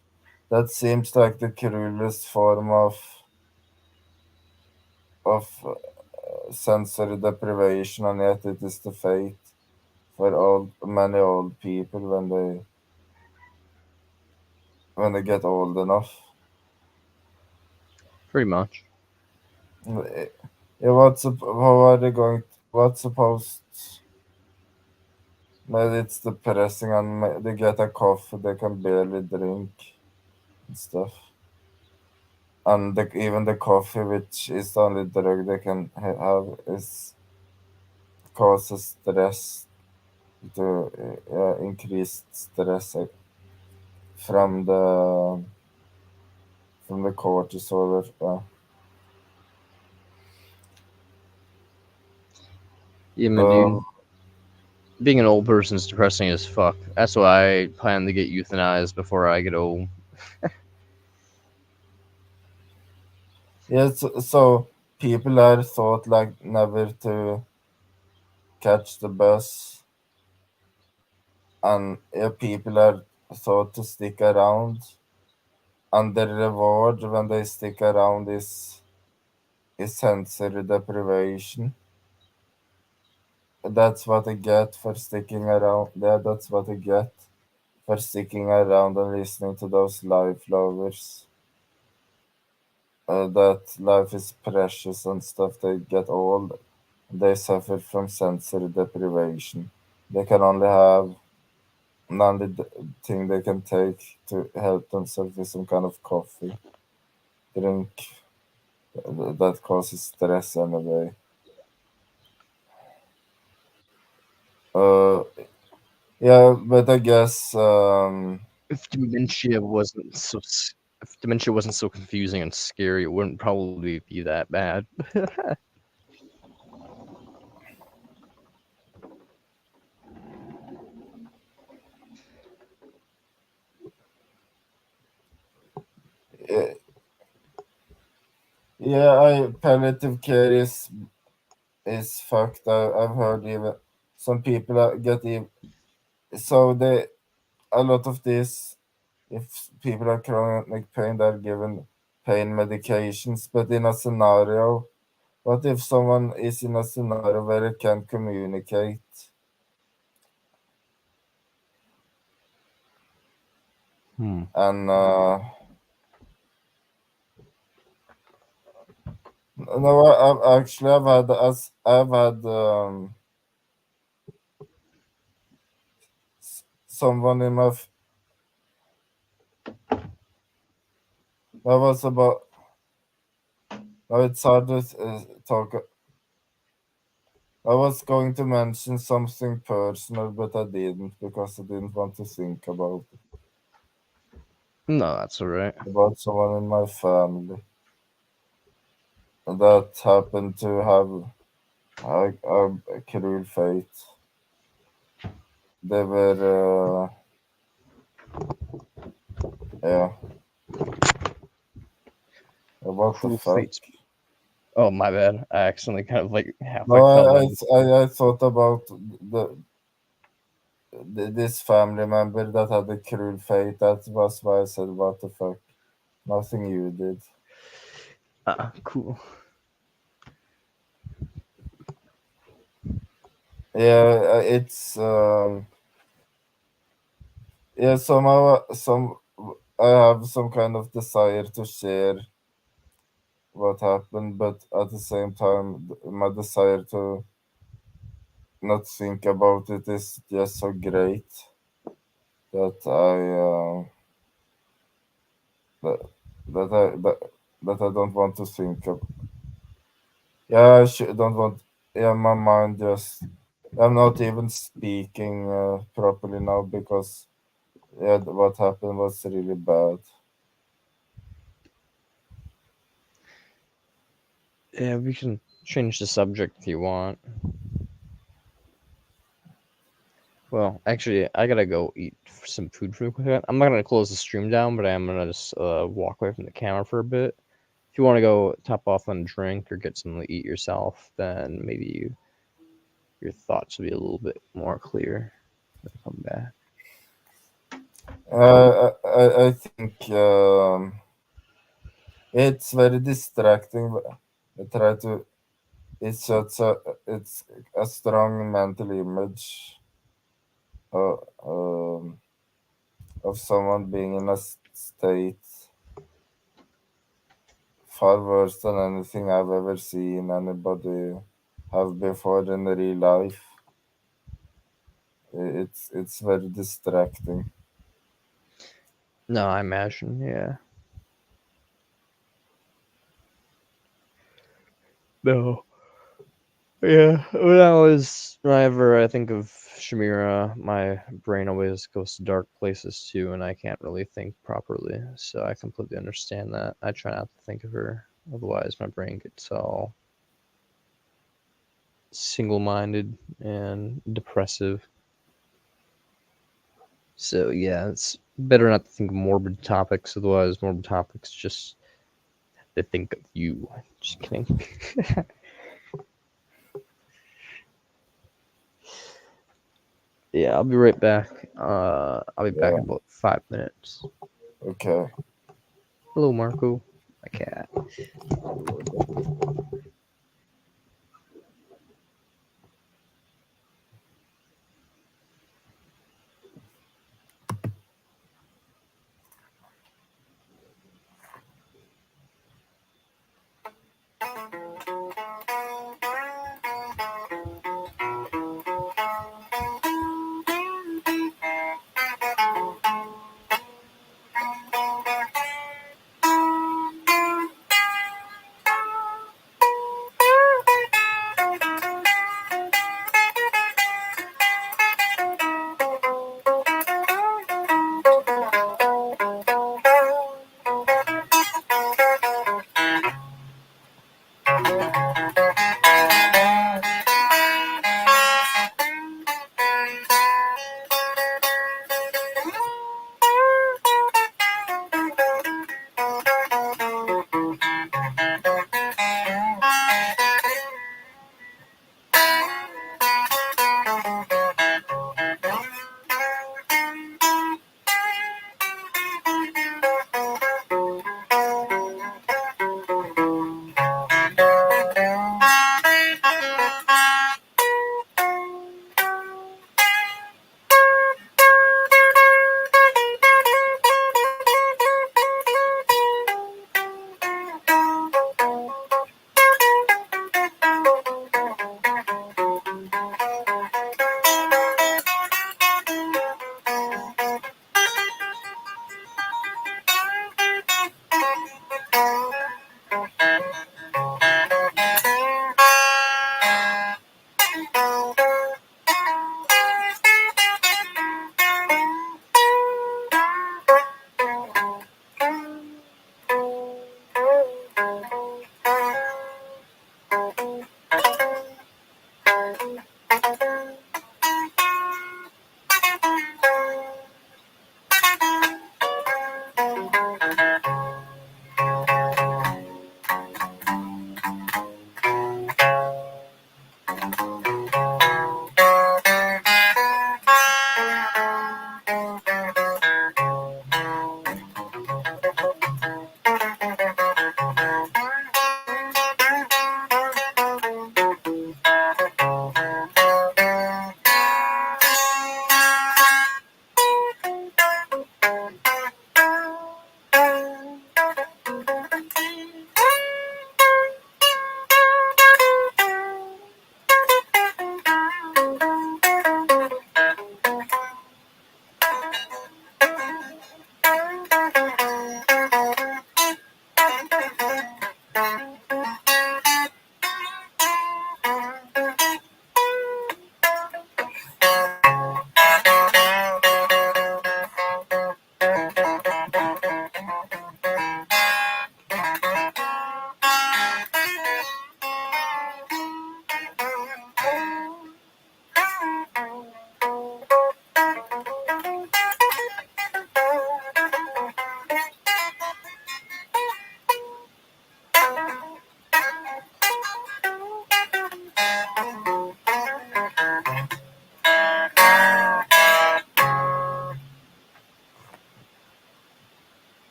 S3: That seems like the cruelest form of sensory deprivation, and yet it is the fate for many old people when they get old enough.
S1: Pretty much.
S3: Yeah, how are they going? What's supposed? Maybe it's depressing, and they get a cough they can barely drink and stuff. And even the coffee, which is the only drug they can have, is causes stress to increased stress from the cortisol.
S1: Yeah, man,
S3: Uh,
S1: dude. Being an old person is depressing as fuck. That's why I plan to get euthanized before I get old.
S3: yeah, so people are thought like never to catch the bus, and people are thought to stick around, and the reward when they stick around is sensory deprivation. That's what I get for sticking around. Yeah, that's what I get for sticking around and listening to those life lovers. That life is precious and stuff. They get old. They suffer from sensory deprivation. They can only have the only thing they can take to help themselves is some kind of coffee drink that causes stress anyway. Uh, yeah, but I guess
S1: If dementia wasn't so if dementia wasn't so confusing and scary, it wouldn't probably be that bad.
S3: yeah, yeah, I palliative care is fucked. I've heard even some people get even so they a lot of this if people are chronic pain they're given pain medications, but in a scenario, what if someone is in a scenario where they can't communicate
S1: Hmm.
S3: and no, I've actually I've had someone in my that was about now it's hard to talk. I was going to mention something personal, but I didn't because I didn't want to think
S1: No, that's all right.
S3: about someone in my family that happened to have a cruel fate. They were, yeah, what the
S1: Cruel
S3: fuck?
S1: fates. Oh, my bad. I accidentally kind of like
S3: No,
S1: halfway fell in.
S3: I thought about this family member that had a cruel fate. That was why I said, what the fuck? Nothing you did.
S1: Cool.
S3: Yeah, it's yeah. Somehow, I have some kind of desire to share what happened, but at the same time, my desire to not think about it is just so great that that, that I that, that I don't want to think of. Yeah, don't want. Yeah, my mind just. I'm not even speaking properly now because yeah, what happened was really bad.
S1: Yeah, we can change the subject if you want. Well, actually, I gotta go eat some food real quick. I'm not gonna close the stream down, but I am gonna just walk away from the camera for a bit. If you want to go top off on a drink or get something to eat yourself, then maybe your thoughts will be a little bit more clear when I come back.
S3: I think it's very distracting. I try to. It's a strong mental image uh, um, of someone being in a state far worse than anything I've ever seen anybody have before in real life. It's very distracting.
S1: No, I imagine, yeah. No. Yeah, whenever I think of Shamira, my brain always goes to dark places too, and I can't really think properly. So I completely understand that. I try not to think of her, otherwise my brain gets all single-minded and depressive. So yeah, it's better not to think of morbid topics, otherwise morbid topics just they think of you. Just kidding. Yeah, I'll be right back. I'll be back
S3: Yeah.
S1: in about 5 minutes.
S3: Okay.
S1: Hello, Marco, my cat.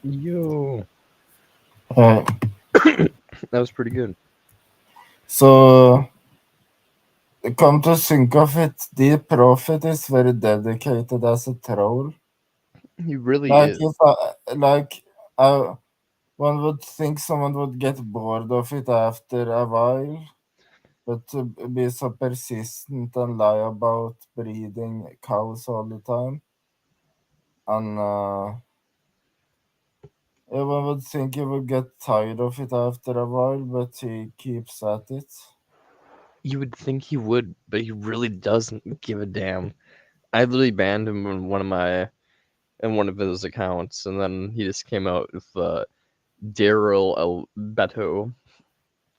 S1: Yo,
S3: Uh,
S1: that was pretty good.
S3: so, come to think of it, the prophet is very dedicated as a troll.
S1: He really
S3: Like
S1: is.
S3: if one would think someone would get bored of it after a while, but to be so persistent and lie about breeding cows all the time, and one would think he would get tired of it after a while, but he keeps at it.
S1: You would think he would, but he really doesn't give a damn. I literally banned him in one of his accounts, and then he just came out with Daryl El Beto,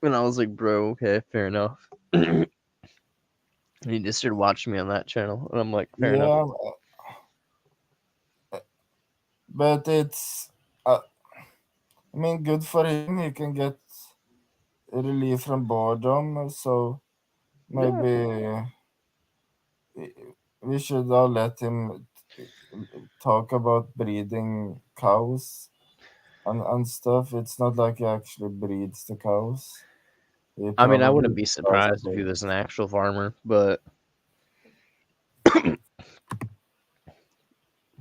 S1: and I was like, bro, okay, fair enough. And he just started watching me on that channel, and I'm like, fair enough.
S3: Yeah, but I mean, good for him. He can get relief from boredom, so
S1: Yeah,
S3: maybe we should all let him talk about breeding cows and stuff. It's not like he actually breeds the cows. He
S1: I mean, I
S3: probably
S1: wouldn't be
S3: does
S1: surprised if he
S3: both.
S1: was an actual farmer, but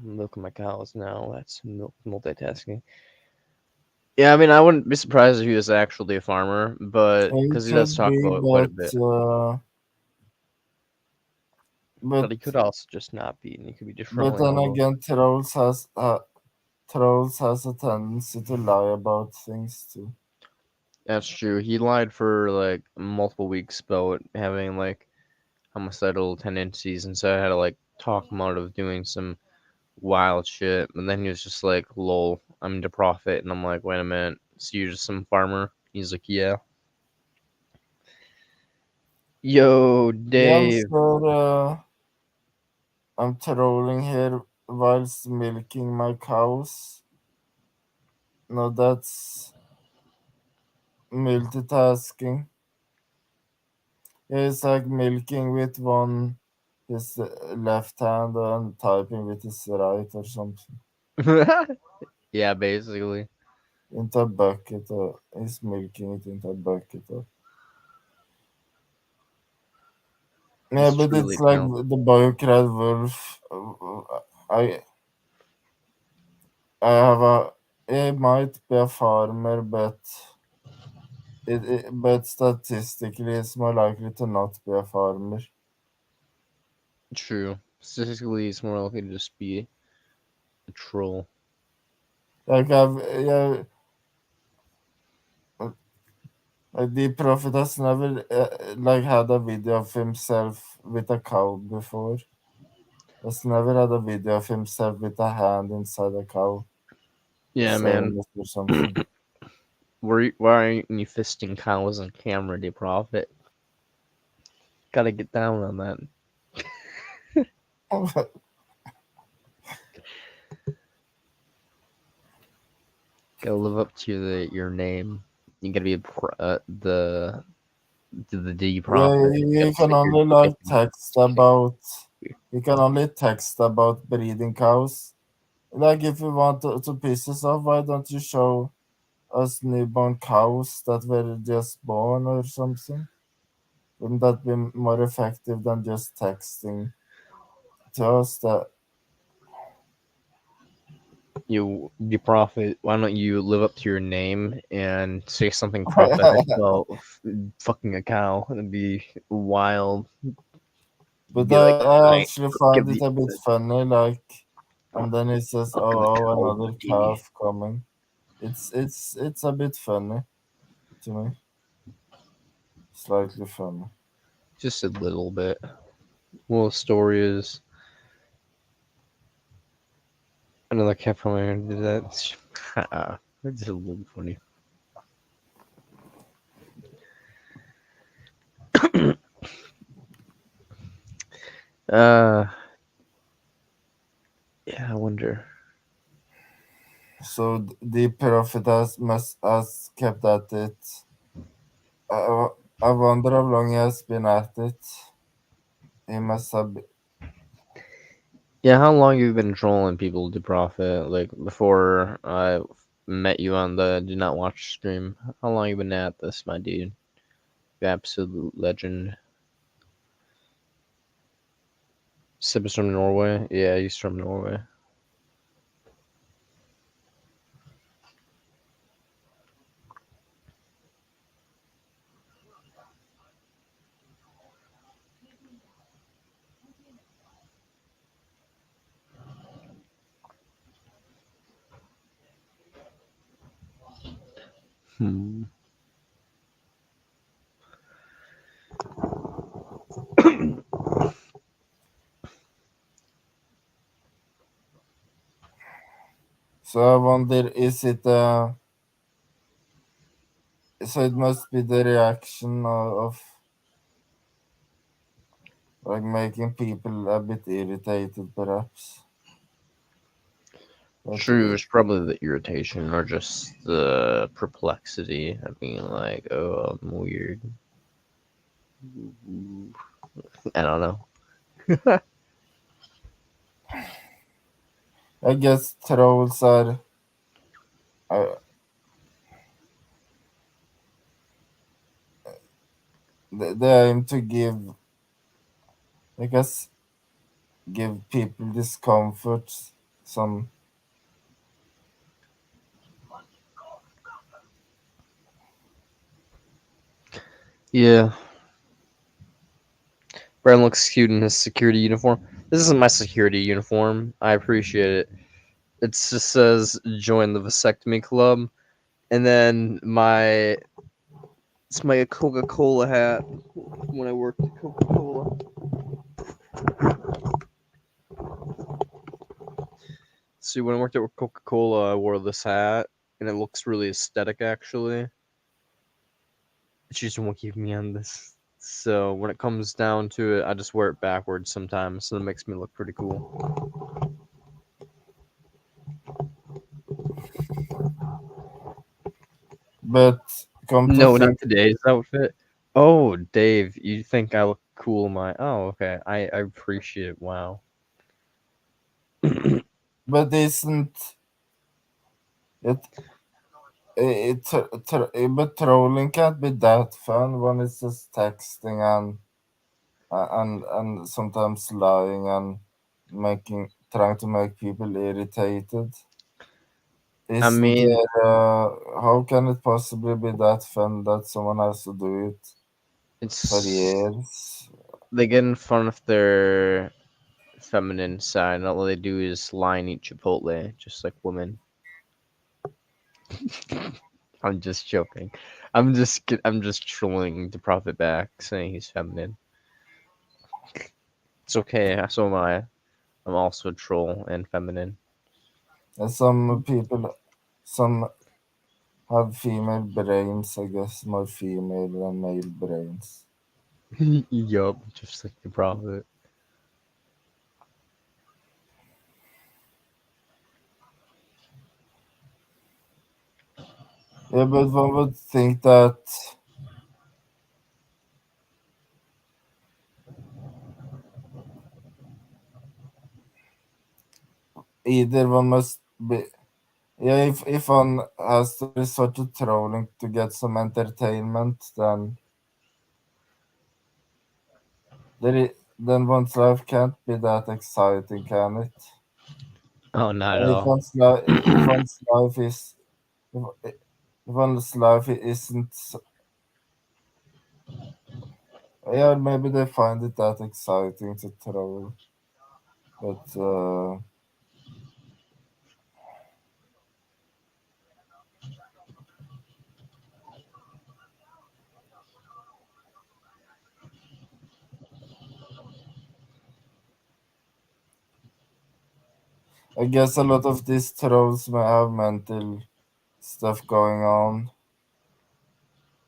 S1: milking my cows now. That's multitasking. Yeah, I mean, I wouldn't be surprised if he was actually a farmer, but
S3: It
S1: because he does
S3: could
S1: talk
S3: be,
S1: about it quite a bit.
S3: but
S1: But he could also just not be, and he could be just
S3: but
S1: trolling
S3: then
S1: all over.
S3: again, trolls has a tendency to lie about things too.
S1: That's true. He lied for like multiple weeks about having like homicidal tendencies, and so I had to like talk him out of doing some wild shit. And then he was just like, "Lol, I'm into profit," and I'm like, "Wait a minute, so you're just some farmer?" He's like, "Yeah." Yo,
S3: Yeah, I'm
S1: Dave.
S3: sure. I'm trolling here whilst milking my cows. No, that's multitasking. It's like milking with his left hand and typing with his right or something.
S1: Yeah, basically,
S3: Into a bucket or he's milking it into a bucket or yeah,
S1: he's
S3: but it's
S1: truly
S3: like
S1: talented.
S3: the boy who cried wolf. I I have a he might be a farmer, but but statistically it's more likely to not be a farmer.
S1: True. Statistically, he's more likely to just be a troll.
S3: Like yeah, the prophet has never like had a video of himself with a cow before. Has never had a video of himself with a hand inside a cow
S1: Yeah, man.
S3: saying it or something.
S1: Why aren't you fisting cows on camera, de profit? Gotta get down on that. Gotta live up to your name. You gotta be the D
S3: Yeah,
S1: prophet. You
S3: you
S1: gotta
S3: can
S1: stick your
S3: only
S1: dick
S3: like
S1: in
S3: text about you can only text about breeding cows. Like if you want to piss us off, why don't you show us newborn cows that were just born or something? Wouldn't that be more effective than just texting to us that
S1: You prophet. Why don't you live up to your name and say something prophetic about fucking a cow? It'd be wild.
S3: but
S1: Be like,
S3: I
S1: I
S3: actually find
S1: give
S3: it
S1: the
S3: a bit funny, like, and then he says,
S1: fucking a
S3: oh,
S1: cow.
S3: another calf coming. It's a bit funny to me. Slightly funny.
S1: Just a little bit. Well, the story is another cat from did that. It's just a little funny. Uh, yeah, I wonder.
S3: So the prophet has kept at it. I, I wonder how long he has been at it. He must have.
S1: Yeah, how long you been trolling people to profit? Like before I met you on the Do Not Watch stream. How long you been at this, my dude? You absolute legend. Sib is from Norway. Yeah, he's from Norway. Hmm.
S3: So I wonder, is it so it must be the reaction of like making people a bit irritated, perhaps. But
S1: True, it's probably the irritation or just the perplexity of being like, oh, I'm weird. I don't know.
S3: I guess trolls are uh, they aim to give, I guess, give people discomfort. Some
S1: Yeah, Brandon looks cute in his security uniform. This isn't my security uniform. I appreciate it. It just says join the vasectomy club, and then it's my Coca-Cola hat when I worked at Coca-Cola. See, when I worked at Coca-Cola, I wore this hat, and it looks really aesthetic actually. She just won't keep me on this. So when it comes down to it, I just wear it backwards sometimes, so it makes me look pretty cool.
S3: but come to
S1: No,
S3: think,
S1: not today's outfit. Oh, Dave, you think I look cool in my? Oh, okay. I appreciate it. Wow.
S3: but isn't it? But trolling can't be that fun when it's just texting and sometimes lying and trying to make people irritated.
S1: I
S3: Isn't
S1: mean,
S3: there? How can it possibly be that fun that someone has to do it for
S1: it's
S3: years?
S1: they get in front of their feminine side, and all they do is lie and eat Chipotle, just like women. I'm just joking. I'm just trolling to profit back, saying he's feminine. It's okay. So am I. I'm also a troll and feminine.
S3: And some people, some have female brains, I guess, more female than male brains.
S1: Yup, just like the prophet.
S3: Yeah, but one would think that either one must be. Yeah, if one has to resort to trolling to get some entertainment, then there is, then one's life can't be that exciting, can it?
S1: Oh, not at
S3: If
S1: all.
S3: one's life is if one's life isn't, yeah, maybe they find it that exciting to travel, but I guess a lot of these trolls may have mental stuff going on,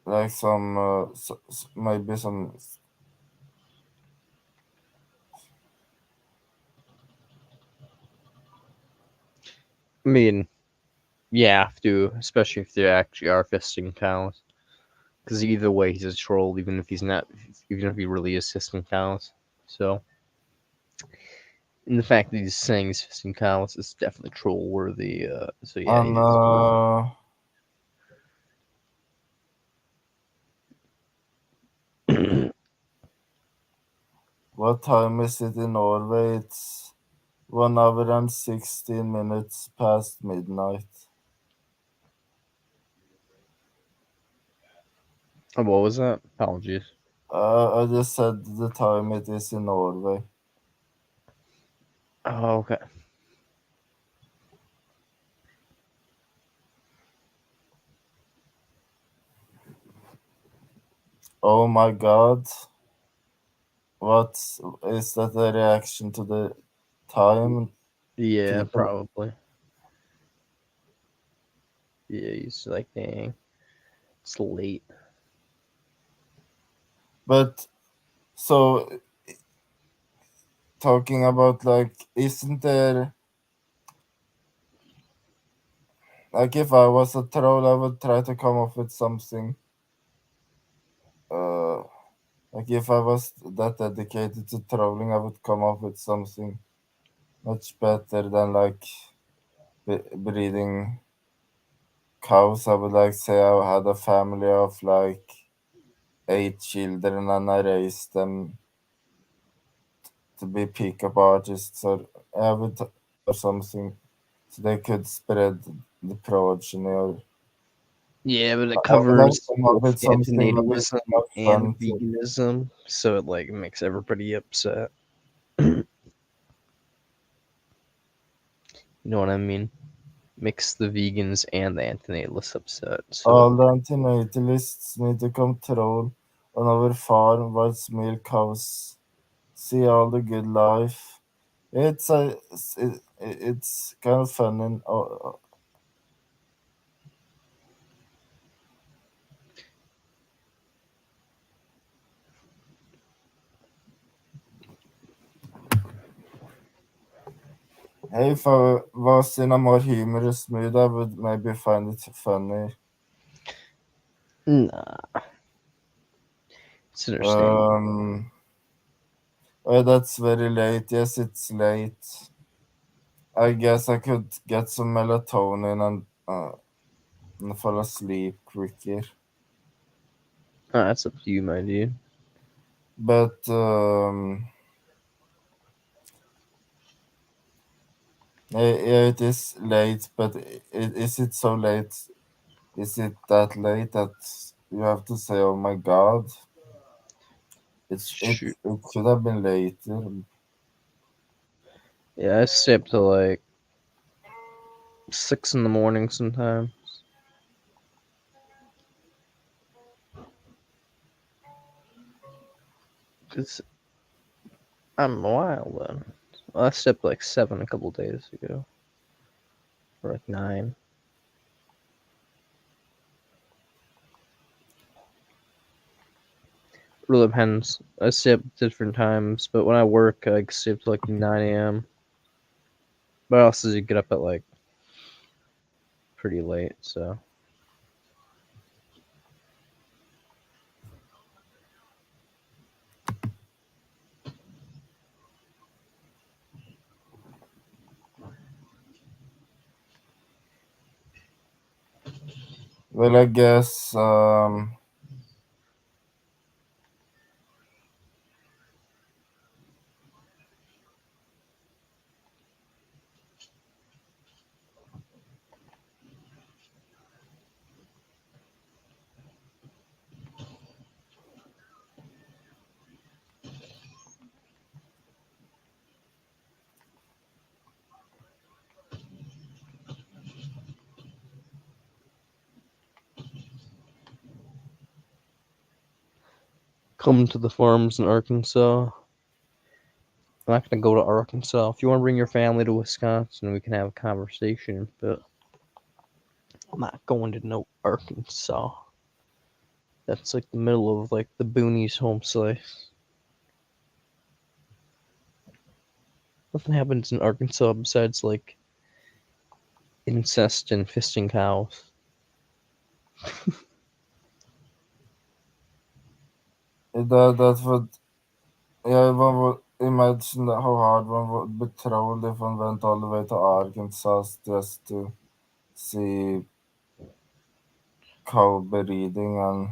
S3: like some maybe some.
S1: I mean, you have to, especially if they actually are fisting cows. Because either way, he's a troll, even if he's not, even if he really is fisting cows. So, and the fact that he's saying he's fisting cows is definitely troll worthy. So yeah,
S3: And
S1: he's cool.
S3: what time is it in Norway? It's 1 hour and 16 minutes past midnight.
S1: Oh, what was that? Apologies.
S3: I just said the time it is in Norway.
S1: Oh, okay.
S3: Oh my god. What is that a reaction to the time?
S1: Yeah,
S3: People.
S1: probably. Yeah, he's like, dang, it's late.
S3: But so talking about like, isn't there like if I was a troll, I would try to come up with something. Uh, like if I was that dedicated to trolling, I would come up with something much better than like breeding cows. I would like say I had a family of like 8 children and I raised them to be pickup artists or or something so they could spread the progeny or
S1: Yeah, but it
S3: I would like to
S1: covers
S3: come up
S1: both
S3: with something maybe
S1: antinatalism
S3: more
S1: and
S3: fun to,
S1: veganism, so it like makes everybody upset. You know what I mean? Makes the vegans and the antinatalists upset. So
S3: all the antinatalists need to come troll on our farm whilst milk cows see all the good life. It's kind of fun and hey, if I was in a more humorous mood, I would maybe find it funny.
S1: nah, it's understandable.
S3: Um, oh, that's very late. Yes, it's late. I guess I could get some melatonin and fall asleep quicker.
S1: That's up to you, my dude.
S3: But yeah, it is late. But is it so late? Is it that late that you have to say, "Oh my God"?
S1: Shoot.
S3: It should have been later.
S1: Yeah, I stay up till like 6 in the morning sometimes. Cause I'm wild then. Well, I slept like 7 a couple days ago, or like 9. Really depends. I stay up different times, but when I work, I stay up to like 9 a.m. But I also get up at like pretty late, so.
S3: Well, I guess
S1: come to the farms in Arkansas. I'm not gonna go to Arkansas. If you want to bring your family to Wisconsin, we can have a conversation. But I'm not going to no Arkansas. That's like the middle of like the boonies home slice. Nothing happens in Arkansas besides like incest and fisting cows.
S3: That would, yeah, one would imagine how hard one would be trolled if one went all the way to Arkansas just to see cow breeding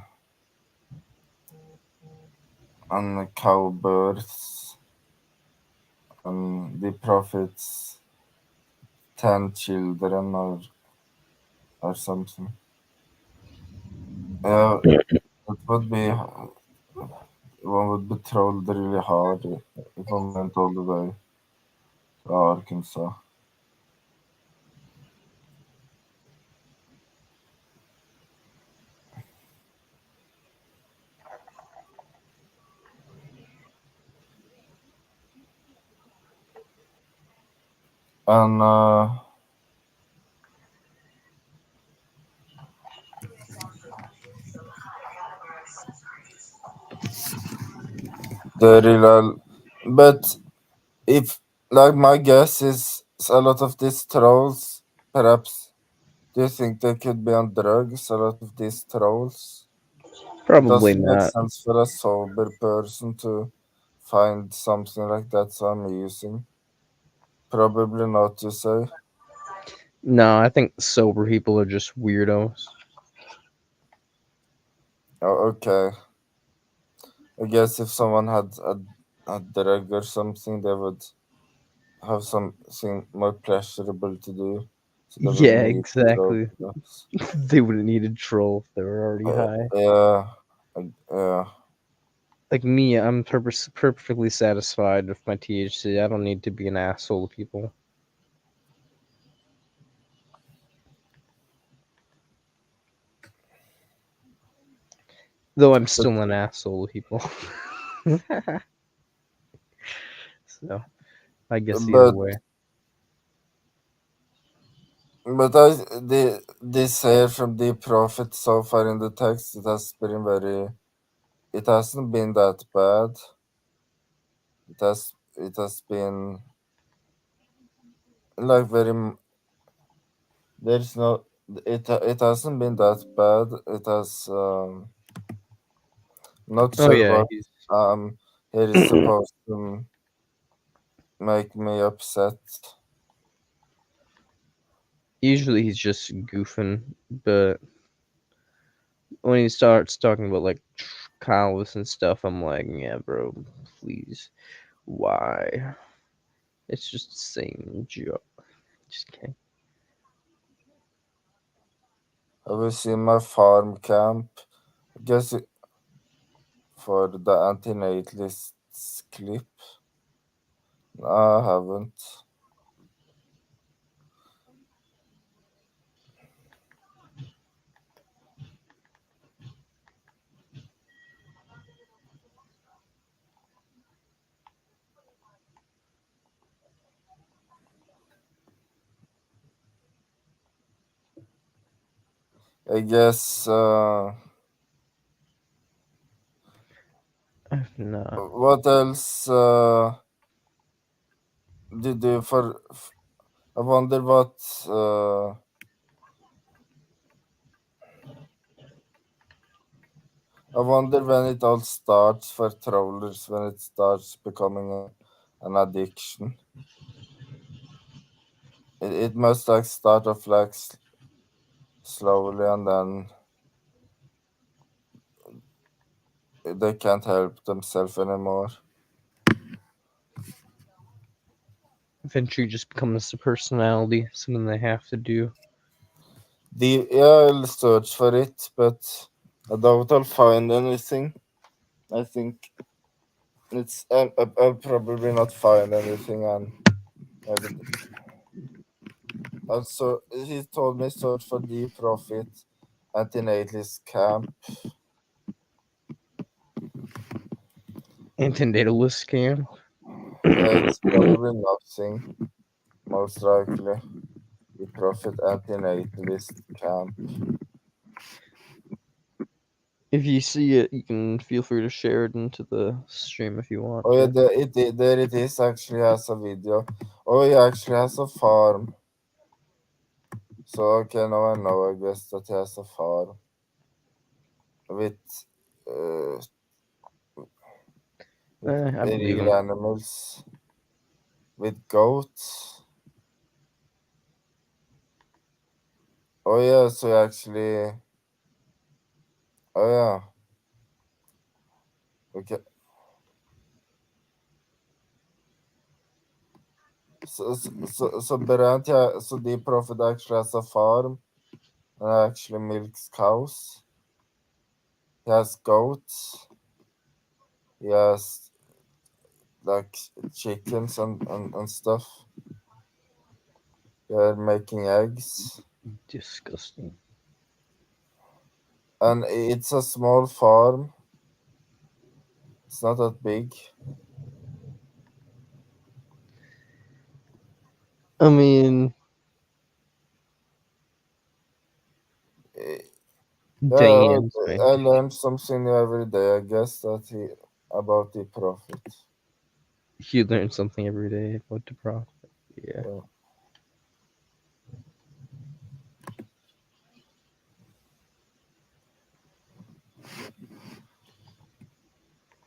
S3: and cow births and the prophet's 10 children or something. Yeah, it would be, one would be trolled really hard if one went all the way to Arkansas. And the real, but if, like, my guess is a lot of these trolls, perhaps, do you think they could be on drugs? A lot of these trolls. It
S1: Probably
S3: doesn't make
S1: not.
S3: sense for a sober person to find something like that so amusing. Probably not, you say?
S1: No, I think sober people are just weirdos.
S3: Oh, okay. I guess if someone had a drug or something, they would have something more pleasurable to do. So they
S1: Yeah,
S3: wouldn't need to troll
S1: exactly.
S3: drugs.
S1: They wouldn't need a troll if they were already high.
S3: Yeah, yeah.
S1: Like me, I'm perfectly satisfied with my THC. I don't need to be an asshole to people. Though I'm
S3: But
S1: still an asshole to people. So, I guess either
S3: but
S1: way.
S3: but they say from the prophet so far in the text, it hasn't been that bad. It has been like there's no, it hasn't been that bad. It has, not
S1: Oh
S3: sure
S1: yeah,
S3: what
S1: he's
S3: here is supposed to make me upset.
S1: usually he's just goofing, but when he starts talking about like cows and stuff, I'm like, yeah, bro, please, why? It's just the same joke. Just kidding.
S3: Have you seen my farm camp? I guess for the antinatalists clip. No, I haven't. I guess,
S1: I've not.
S3: what else did you for? I wonder what. I wonder when it all starts for trollers, when it starts becoming an addiction. It must like start off like slowly, and then they can't help themselves anymore.
S1: Eventually, just becomes a personality, something they have to do.
S3: Yeah, I'll search for it, but I doubt I'll find anything. I think I'll probably not find anything, and maybe also he told me search for the prophet anti-natalist camp.
S1: Antinatalist camp.
S3: It's probably nothing. Most likely, the prophet antinatalist camp.
S1: If you see it, you can feel free to share it into the stream if you want
S3: Oh yeah,
S1: to.
S3: there it is. Actually has a video. Oh, he actually has a farm. So okay, now I know. I guess that he has a farm with uh,
S1: I believe
S3: real
S1: him.
S3: animals, with goats. Oh yeah, so actually, oh yeah, okay. So Berant, yeah, so the prophet actually has a farm and actually milks cows. He has goats. He has like chickens and stuff. They're making eggs,
S1: Disgusting.
S3: and it's a small farm. It's not that big.
S1: I mean,
S3: Eh,
S1: Diane's
S3: I
S1: right.
S3: learn something new every day. I guess that he about the prophet.
S1: You learn something every day about the prophet. Yeah.
S3: Yeah.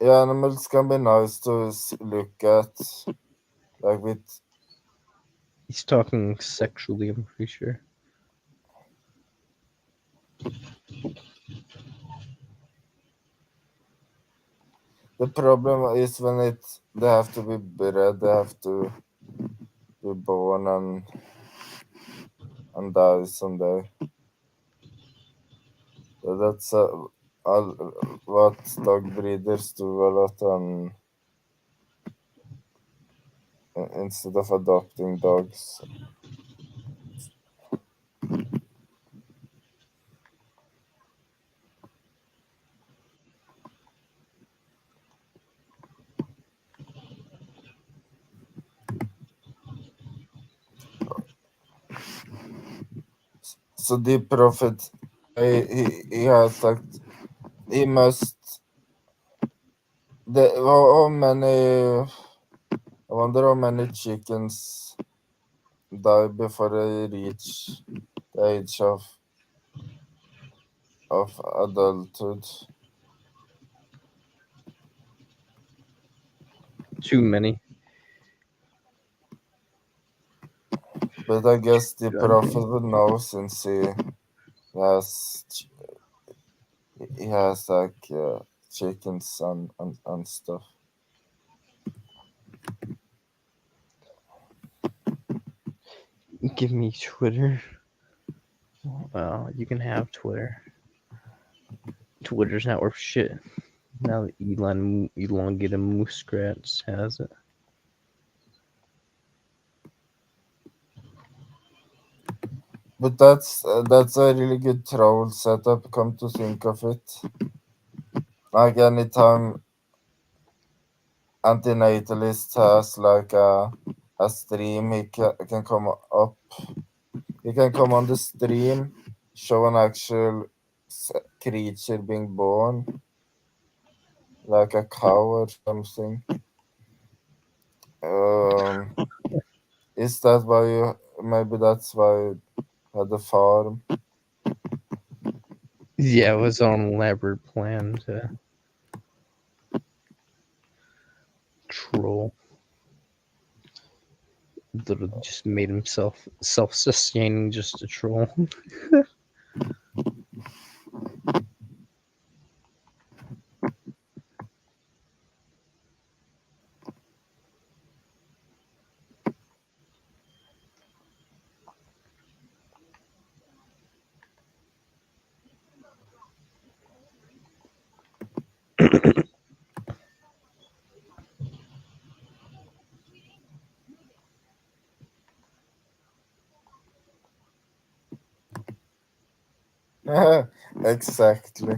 S3: Yeah, animals can be nice to look at, like with
S1: He's talking sexually, I'm pretty sure.
S3: the problem is when they have to be bred, they have to be born and die someday. So that's what dog breeders do a lot on instead of adopting dogs. So the prophet, he has like he must. How many? I wonder how many chickens die before they reach the age of adulthood.
S1: Too many.
S3: But I guess the
S1: Goddamn.
S3: prophet would know since has he has like chickens and stuff.
S1: Give me Twitter. Well, you can have Twitter. Twitter's not worth shit. Now that elongated Muskrats has it.
S3: But that's a really good troll setup. Come to think of it, like anytime antinatalist has like a stream, he can come up. He can come on the stream, show an actual creature being born, like a cow or something. Um, is that why you? Maybe that's why you had a farm.
S1: Yeah, it was on an elaborate plan to troll. Literally just made himself self-sustaining just to troll.
S3: Exactly.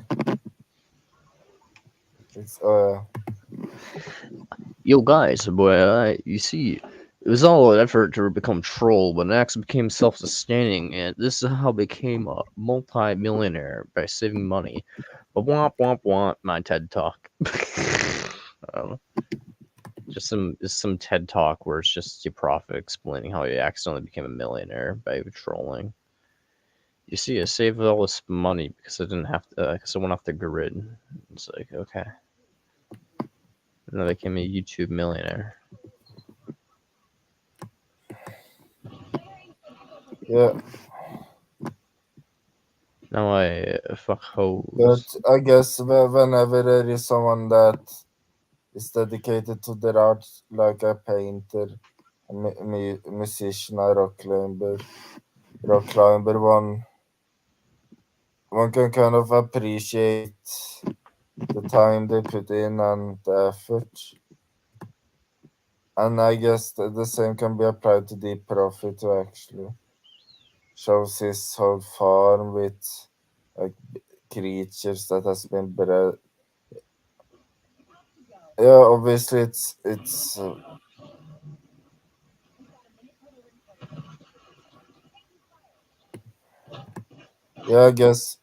S3: It's
S1: Yo, guys, boy, you see, it was all an effort to become troll, but next became self-sustaining, and this is how I became a multi-millionaire by saving money. But womp womp womp, my TED talk. I don't know. Just some TED talk where it's just your prophet explaining how he accidentally became a millionaire by trolling. You see, I saved all this money because I didn't have to, because I went off the grid. It's like, okay. And I became a YouTube millionaire.
S3: Yeah,
S1: Now I fuck
S3: but
S1: hoes.
S3: I guess whenever there is someone that is dedicated to their art, like a painter, a musician, a rock climber, one can kind of appreciate the time they put in and the effort. And I guess the same can be applied to Deep Profit who actually shows his whole farm with like creatures that has been bred. Yeah, obviously it's yeah. I guess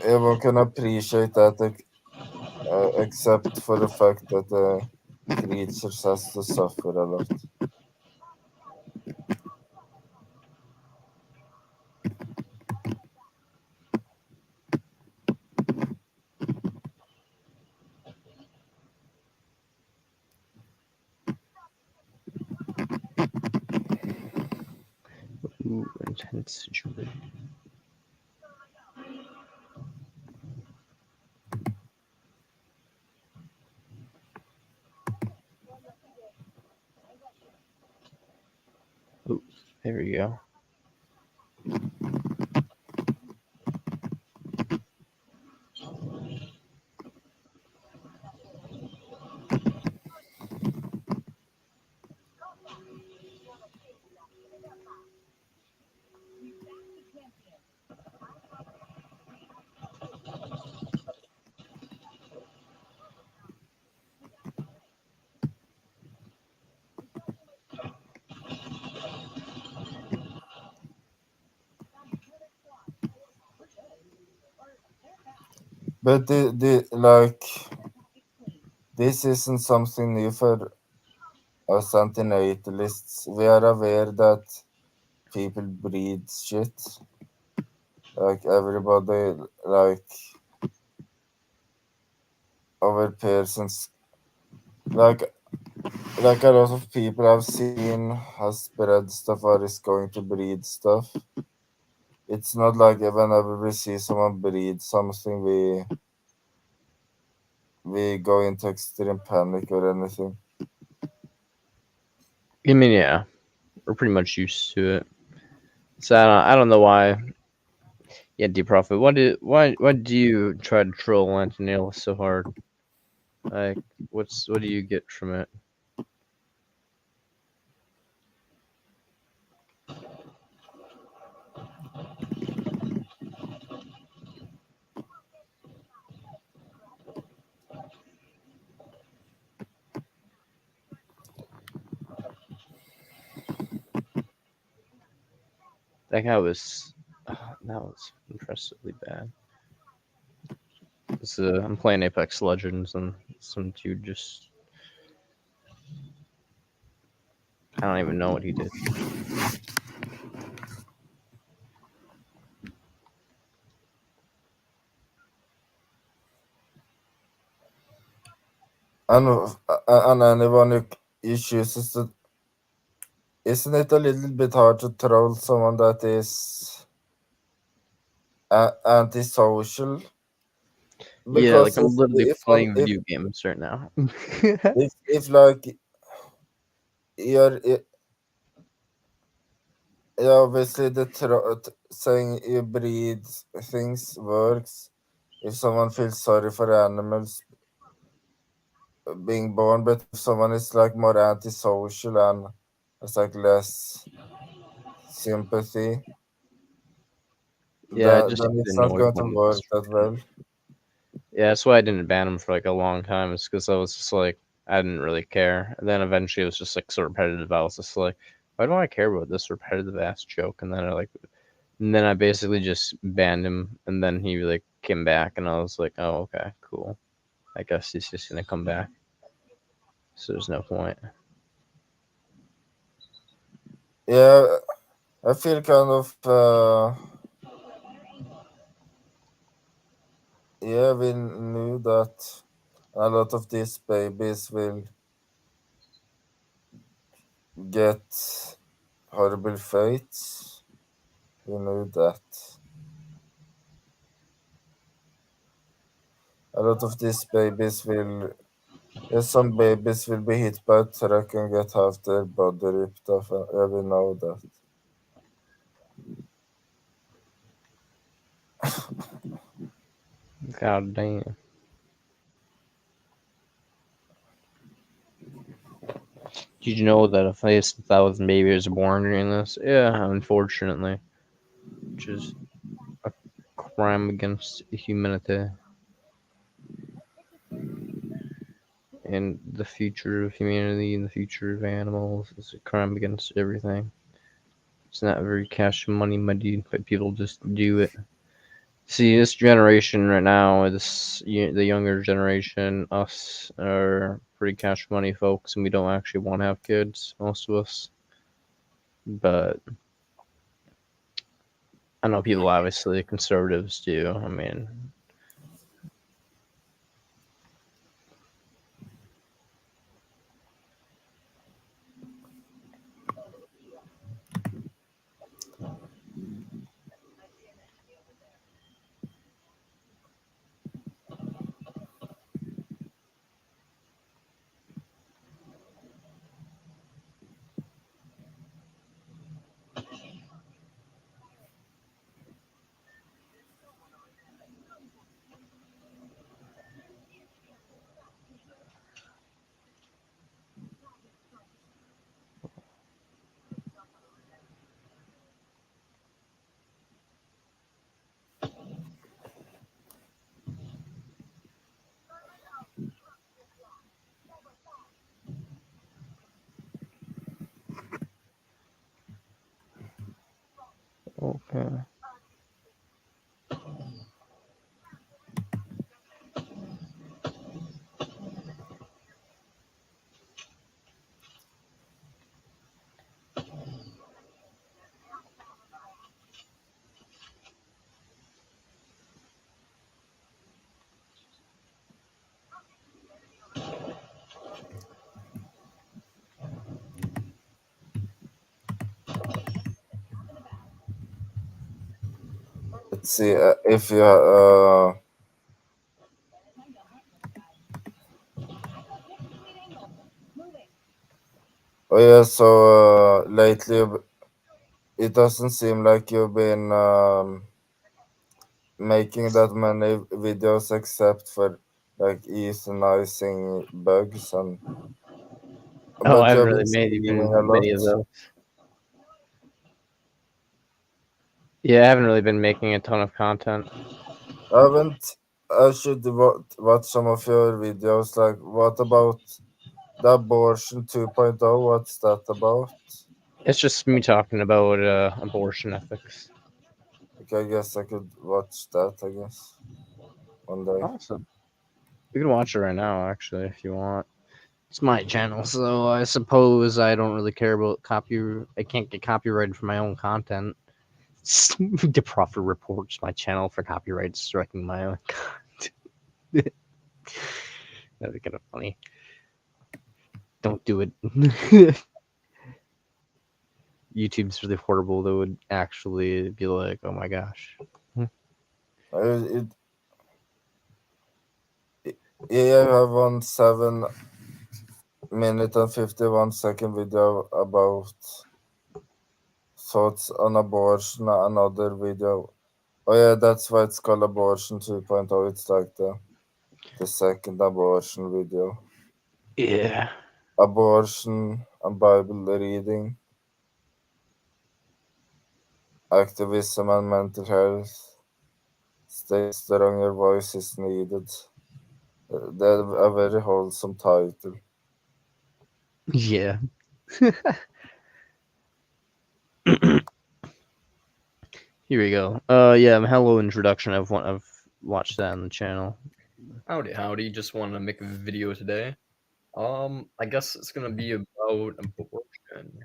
S3: everyone can appreciate that, except for the fact that the creatures has to suffer a lot.
S1: Ooh, intense situation. Ooh, there we go.
S3: But the like this isn't something new for us antinatalists. We are aware that people breed shit. Like everybody, like our persons, like like a lot of people I've seen has bred stuff or is going to breed stuff. It's not like whenever we see someone breed something, we go into extreme panic or anything.
S1: I mean, yeah, we're pretty much used to it. So I don't know why. Yeah, D Profit. Why do you try to troll Antonella so hard? Like, what do you get from it? That guy was that was impressively bad. I'm playing Apex Legends and some dude just I don't even know what he did.
S3: And anyone who chooses to, isn't it a little bit hard to troll someone that is antisocial?
S1: Yeah, like
S3: Because
S1: I'm literally
S3: if on
S1: playing video games right now.
S3: if like you're yeah, obviously saying you breed things works if someone feels sorry for animals being born, but if someone is like more antisocial and has like less sympathy,
S1: Yeah, I just
S3: then
S1: get
S3: it's not
S1: annoyed
S3: going to
S1: when
S3: work
S1: it's
S3: that well.
S1: Yeah, that's why I didn't ban him for like a long time. It's because I was just like, I didn't really care. And then eventually it was just like so repetitive. I was just like, why do I care about this repetitive ass joke? And then I basically just banned him. And then he like came back, and I was like, oh, okay, cool. I guess he's just gonna come back. So there's no point.
S3: Yeah, I feel kind of yeah, we knew that a lot of these babies will get horrible fates. We knew that. A lot of these babies will, yes, some babies will be hit by a truck and get half their body ripped off. Yeah, we know that.
S1: God damn. Did you know that at least 1,000 babies are born during this? Yeah, unfortunately. Which is a crime against humanity and the future of humanity and the future of animals. It's a crime against everything. It's not very cash money muddy, but people just do it. See, this generation right now, the younger generation, us are pretty cash money folks, and we don't actually want to have kids, most of us. But I know people, obviously, conservatives do. I mean, okay.
S3: Let's see if you. Oh yeah, so lately it doesn't seem like you've been making that many videos except for like euthanizing bugs and.
S1: Oh, I
S3: But
S1: haven't
S3: you've been
S1: really made
S3: streaming
S1: even
S3: a lot.
S1: many of those. Yeah, I haven't really been making a ton of content.
S3: I haven't. I should watch some of your videos. Like, what about the abortion 2.0? What's that about?
S1: It's just me talking about abortion ethics.
S3: Okay, I guess I could watch that. I guess one day.
S1: Awesome. You can watch it right now, actually, if you want. It's my channel, so I suppose I don't really care about copy. I can't get copyrighted for my own content. The Prophet reports my channel for copyright striking my own content. That'd be kind of funny. Don't do it. YouTube's really horrible. They would actually be like, "Oh my gosh."
S3: It, yeah, I have one 7 minute and 51 second video about thoughts on abortion. Another video. Oh yeah, that's why it's called abortion 2.0. It's like the second abortion video.
S1: Yeah.
S3: Abortion and Bible reading, activism and mental health, Stay strong, your voice is needed. They're a very wholesome title.
S1: Yeah. Here we go. Yeah, hello introduction. I've watched that on the channel.
S4: Howdy. Just wanted to make a video today. I guess it's gonna be about abortion.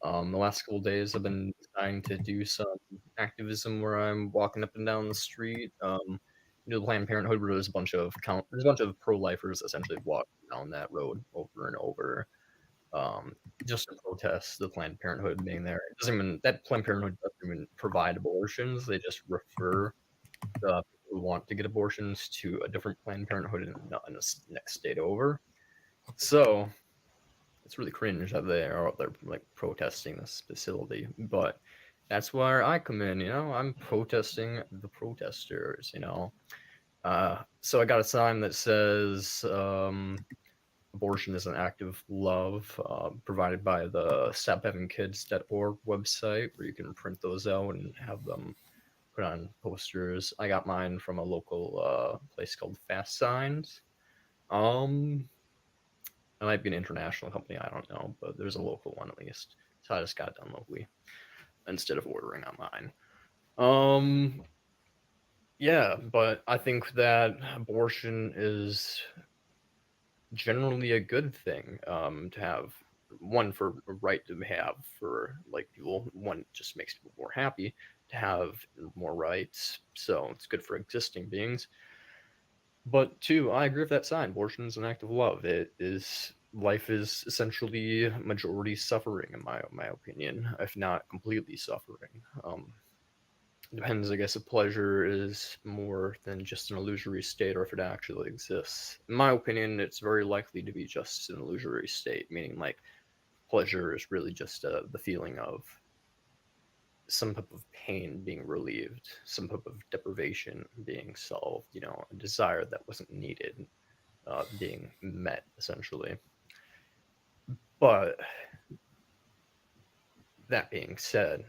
S4: The last couple days I've been trying to do some activism where I'm walking up and down the street. The Planned Parenthood where there's a bunch of pro-lifers essentially walking down that road over and over. Just to protest the Planned Parenthood being there. It doesn't even that Planned Parenthood doesn't even provide abortions. They just refer the people who want to get abortions to a different Planned Parenthood in the next state over. So it's really cringe that they are out there like protesting this facility. But that's where I come in. I'm protesting the protesters. So I got a sign that says abortion is an act of love, provided by the stophavingkids.org website, where you can print those out and have them put on posters. I got mine from a local place called Fast Signs. It might be an international company, I don't know, but there's a local one at least. So I just got it done locally instead of ordering online. Yeah, but I think that abortion is generally a good thing to have. One, for a right to have for like people. One, just makes people more happy to have more rights. So it's good for existing beings. But two, I agree with that sign. Abortion is an act of love. Life is essentially majority suffering in my opinion, if not completely suffering. Depends, I guess, if pleasure is more than just an illusory state or if it actually exists. In my opinion, it's very likely to be just an illusory state, meaning like pleasure is really just the feeling of some type of pain being relieved, some type of deprivation being solved, a desire that wasn't needed being met, essentially. But that being said,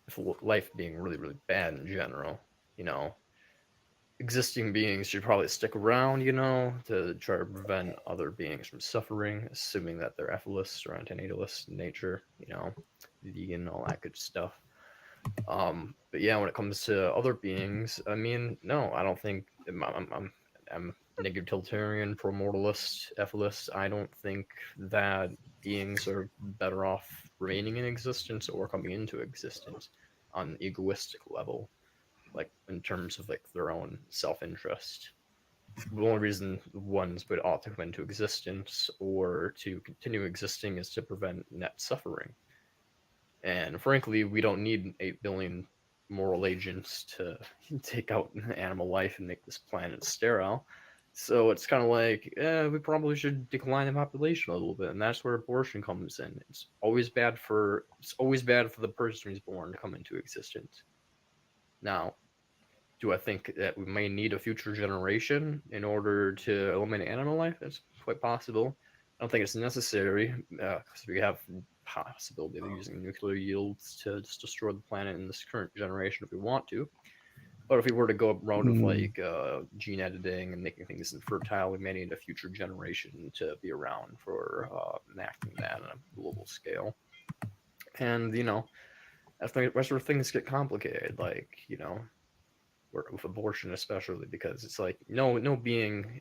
S4: if life being really, really bad in general, existing beings should probably stick around, to try to prevent other beings from suffering, assuming that they're ethilists or antinatalists in nature, vegan, all that good stuff. But yeah, when it comes to other beings, I mean, no, I don't think I'm negative utilitarian, pro-mortalist, ethilist. I don't think that beings are better off remaining in existence or coming into existence on an egoistic level, like in terms of like their own self-interest. The only reason ones would ought to come into existence or to continue existing is to prevent net suffering. And frankly, we don't need 8 billion moral agents to take out animal life and make this planet sterile. So it's kind of like, we probably should decline the population a little bit, and that's where abortion comes in. It's always bad for the person who's born to come into existence. Now, do I think that we may need a future generation in order to eliminate animal life? It's quite possible. I don't think it's necessary because we have possibility of using nuclear yields to just destroy the planet in this current generation if we want to. But if we were to go a route of like gene editing and making things infertile, we may need a future generation to be around for enacting that on a global scale. And that's where things get complicated. Like with abortion especially, because it's like no being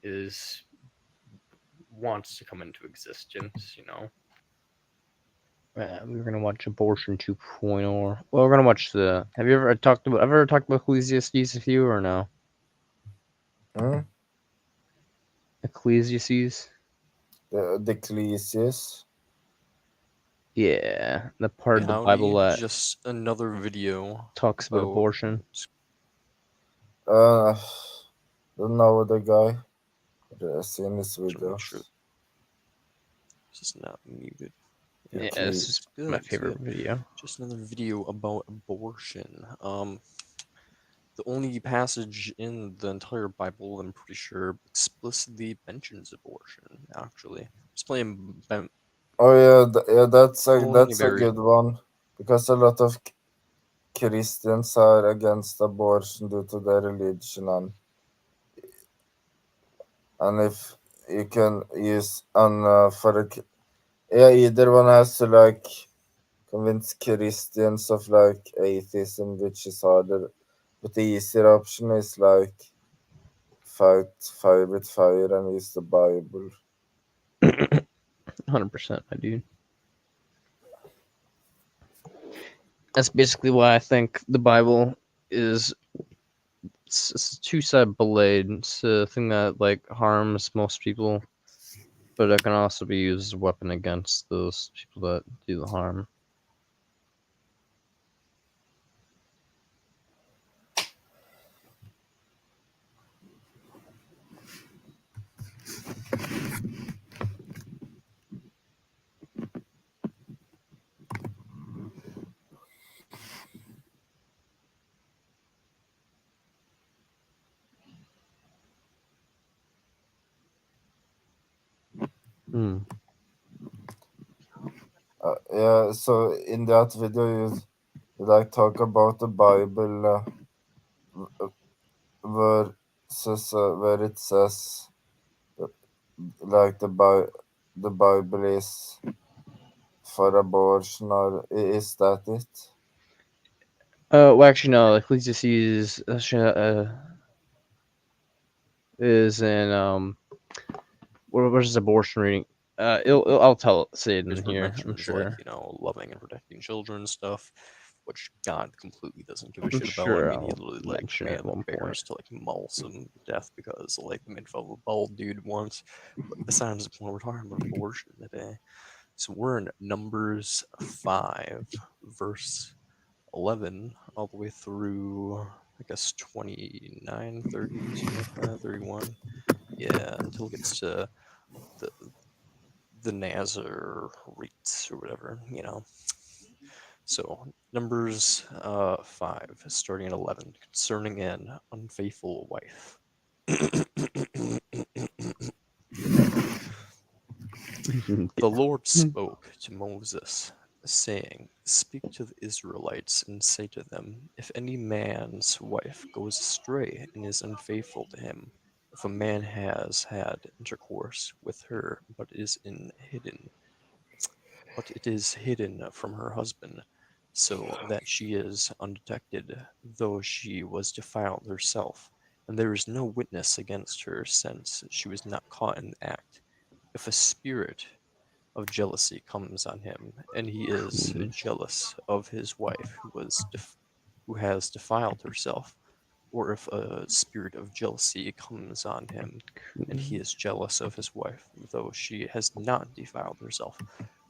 S4: wants to come into existence.
S1: We're gonna watch Abortion 2.0. Well, we're gonna watch the. Have you ever talked about Ecclesiastes with you or no?
S3: Hmm?
S1: Ecclesiastes?
S3: The Ecclesiastes.
S1: Yeah, the part of the Bible that
S4: just another video
S1: talks about abortion.
S3: Don't know the guy. I've seen his videos.
S4: Sure. This is not muted.
S1: Yeah, this is my favorite video.
S4: Just another video about abortion. The only passage in the entire Bible, I'm pretty sure, explicitly mentions abortion. Actually, just playing.
S3: Oh yeah, that's a
S4: Only
S3: good one because a lot of Christians are against abortion due to their religion, and if you can use yeah, either one has to like convince Christians of like atheism, which is harder, but the easier option is like fight fire with fire and use the Bible.
S1: 100%, my dude. That's basically why I think the Bible is it's a two-sided blade. It's a thing that like harms most people, but it can also be used as a weapon against those people that do the harm. Hmm.
S3: Yeah, so in that video, you like talk about the Bible verses where it says like the Bible is for abortion, or is that it?
S1: Well, actually, no. Ecclesiastes is in where's the abortion reading? I'll say it in
S4: There's where it
S1: here. I'm
S4: mentions like,
S1: sure.
S4: you know, loving and protecting children and stuff, which God completely doesn't give a
S1: I'm
S4: shit about. I
S1: sure
S4: mean, he
S1: I'll
S4: literally like
S1: mention it at
S4: commanded
S1: one point.
S4: bears to like maul some to death because like they made fun of a bald dude once. But besides the point, we're talking about abortion today. So we're in Numbers 5, verse 11, all the way through, I guess, 29, 30, something like that, 31. Yeah, until it gets to the the Nazarites or whatever, you know. So Numbers 5, starting at 11, concerning an unfaithful wife. The Lord spoke to Moses, saying, Speak to the Israelites and say to them, If any man's wife goes astray and is unfaithful to him, if a man has had intercourse with her but it is hidden from her husband, so that she is undetected, though she was defiled herself, and there is no witness against her, since she was not caught in the act. If a spirit of jealousy comes on him, and he is jealous of his wife who has defiled herself, or if a spirit of jealousy comes on him, and he is jealous of his wife, though she has not defiled herself,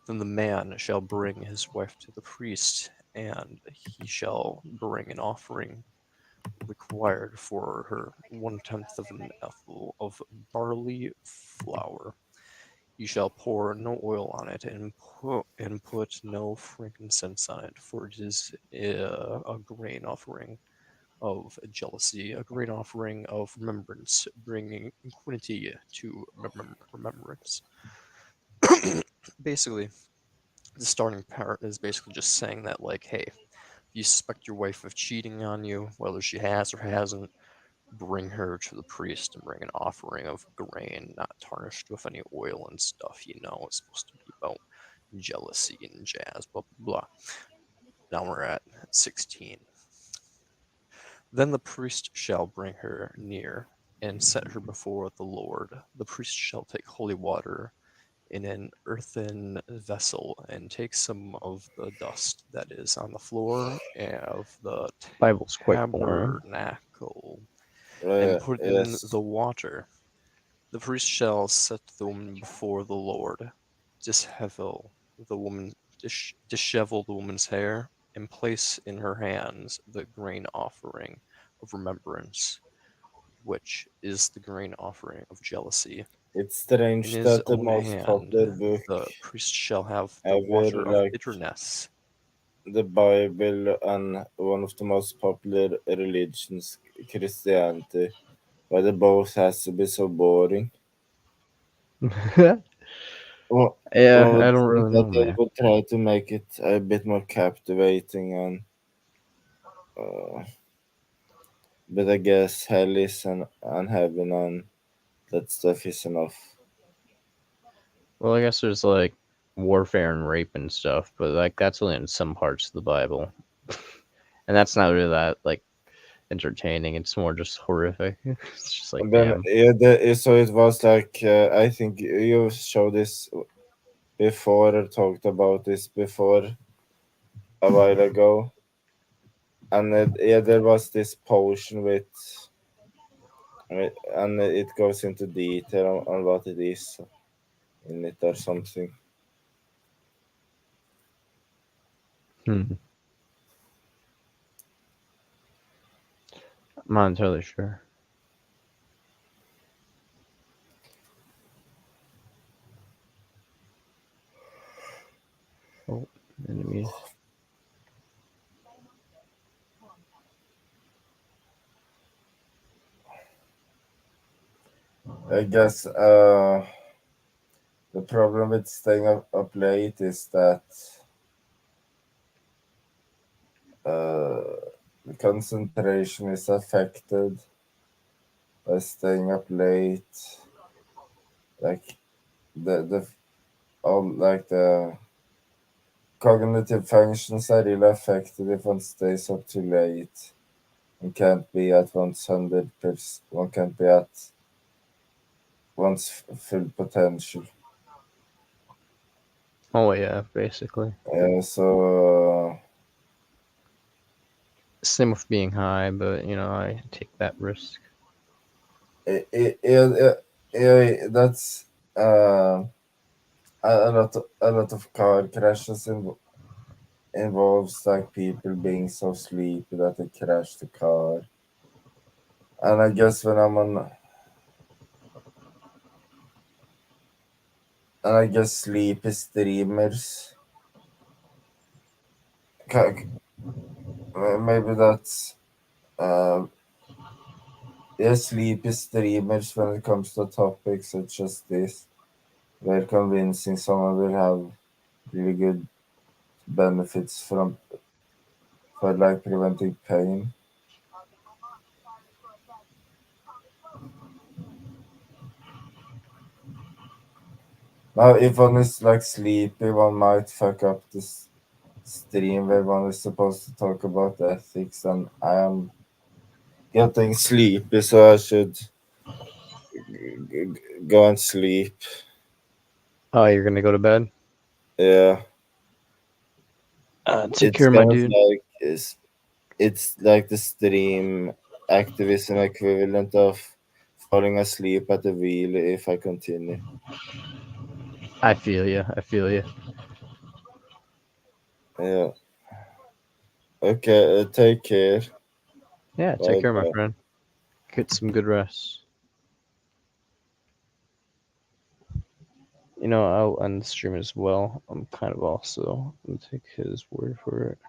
S4: then the man shall bring his wife to the priest, and he shall bring an offering required for her 1/10 of an ethel of barley flour. You shall pour no oil on it, and put no frankincense on it, for it is a grain offering of jealousy, a grain offering of remembrance, bringing equity to remembrance. Basically, the starting part is basically just saying that, like, hey, if you suspect your wife of cheating on you, whether she has or hasn't, bring her to the priest and bring an offering of grain, not tarnished with any oil and stuff. You know, it's supposed to be about jealousy and jazz, blah, blah, blah. Now we're at 16. Then the priest shall bring her near and set her before the Lord. The priest shall take holy water in an earthen vessel and take some of the dust that is on the floor of the
S1: Bible's quite boring.
S4: tabernacle and put in
S3: Yes,
S4: the water. The priest shall set the woman before the Lord, dishevel the woman, dishevel the woman's hair, and place in her hands the grain offering of remembrance, which is the grain offering of jealousy.
S3: it's
S4: In
S3: strange
S4: his
S3: that the
S4: own
S3: most
S4: hand,
S3: popular book
S4: the priest shall have the
S3: ever,
S4: water of
S3: like
S4: bitterness.
S3: the Bible, and one of the most popular religions, Christianity, why the both has to be so boring.
S1: Yeah,
S3: Well,
S1: I
S3: one would
S1: don't
S3: think
S1: really
S3: that
S1: know,
S3: they
S1: man.
S3: would try to make it a bit more captivating, and Uh, but I guess hell is and heaven and that stuff is enough.
S4: Well, I guess there's like warfare and rape and stuff, but like that's only in some parts of the Bible, and that's not really that like entertaining. It's more just horrific. It's just like
S3: And then
S4: damn.
S3: yeah, so it was like I think you showed this before or talked about this before a while ago, and yeah, there was this potion and it goes into detail on what it is in it or something.
S4: Hmm. I'm not entirely sure. Oh, enemies.
S3: I guess the problem with staying up late is that uh, the concentration is affected by staying up late. Like the all like the cognitive functions are really affected if one stays up too late. One can't be at 100%. One can't be at one's full potential.
S4: Oh yeah, basically.
S3: So
S4: Same with being high, but you know I take that risk.
S3: that's uh, a lot of car crashes involves like people being so sleepy that they crash the car. And I guess when I'm on, and I guess sleepy streamers, ca- maybe that's uh, yeah, sleepy streamers when it comes to topics such as this. Where convincing someone will have really good benefits from for like preventing pain. Now, if one is like sleepy, one might fuck up this stream where one is supposed to talk about ethics, and I am getting sleepy, so I should go and sleep.
S4: Oh, you're gonna go to bed?
S3: Yeah,
S4: Take
S3: it's
S4: care, my
S3: kind of
S4: dude.
S3: like it's like the stream activism equivalent of falling asleep at the wheel if I continue.
S4: I feel you. I feel you.
S3: Yeah. Okay. Take care.
S4: Yeah, take
S3: Bye
S4: care, my
S3: bye.
S4: friend. Get some good rest. You know, I'll end the stream as well. I'm kind of also gonna take his word for it.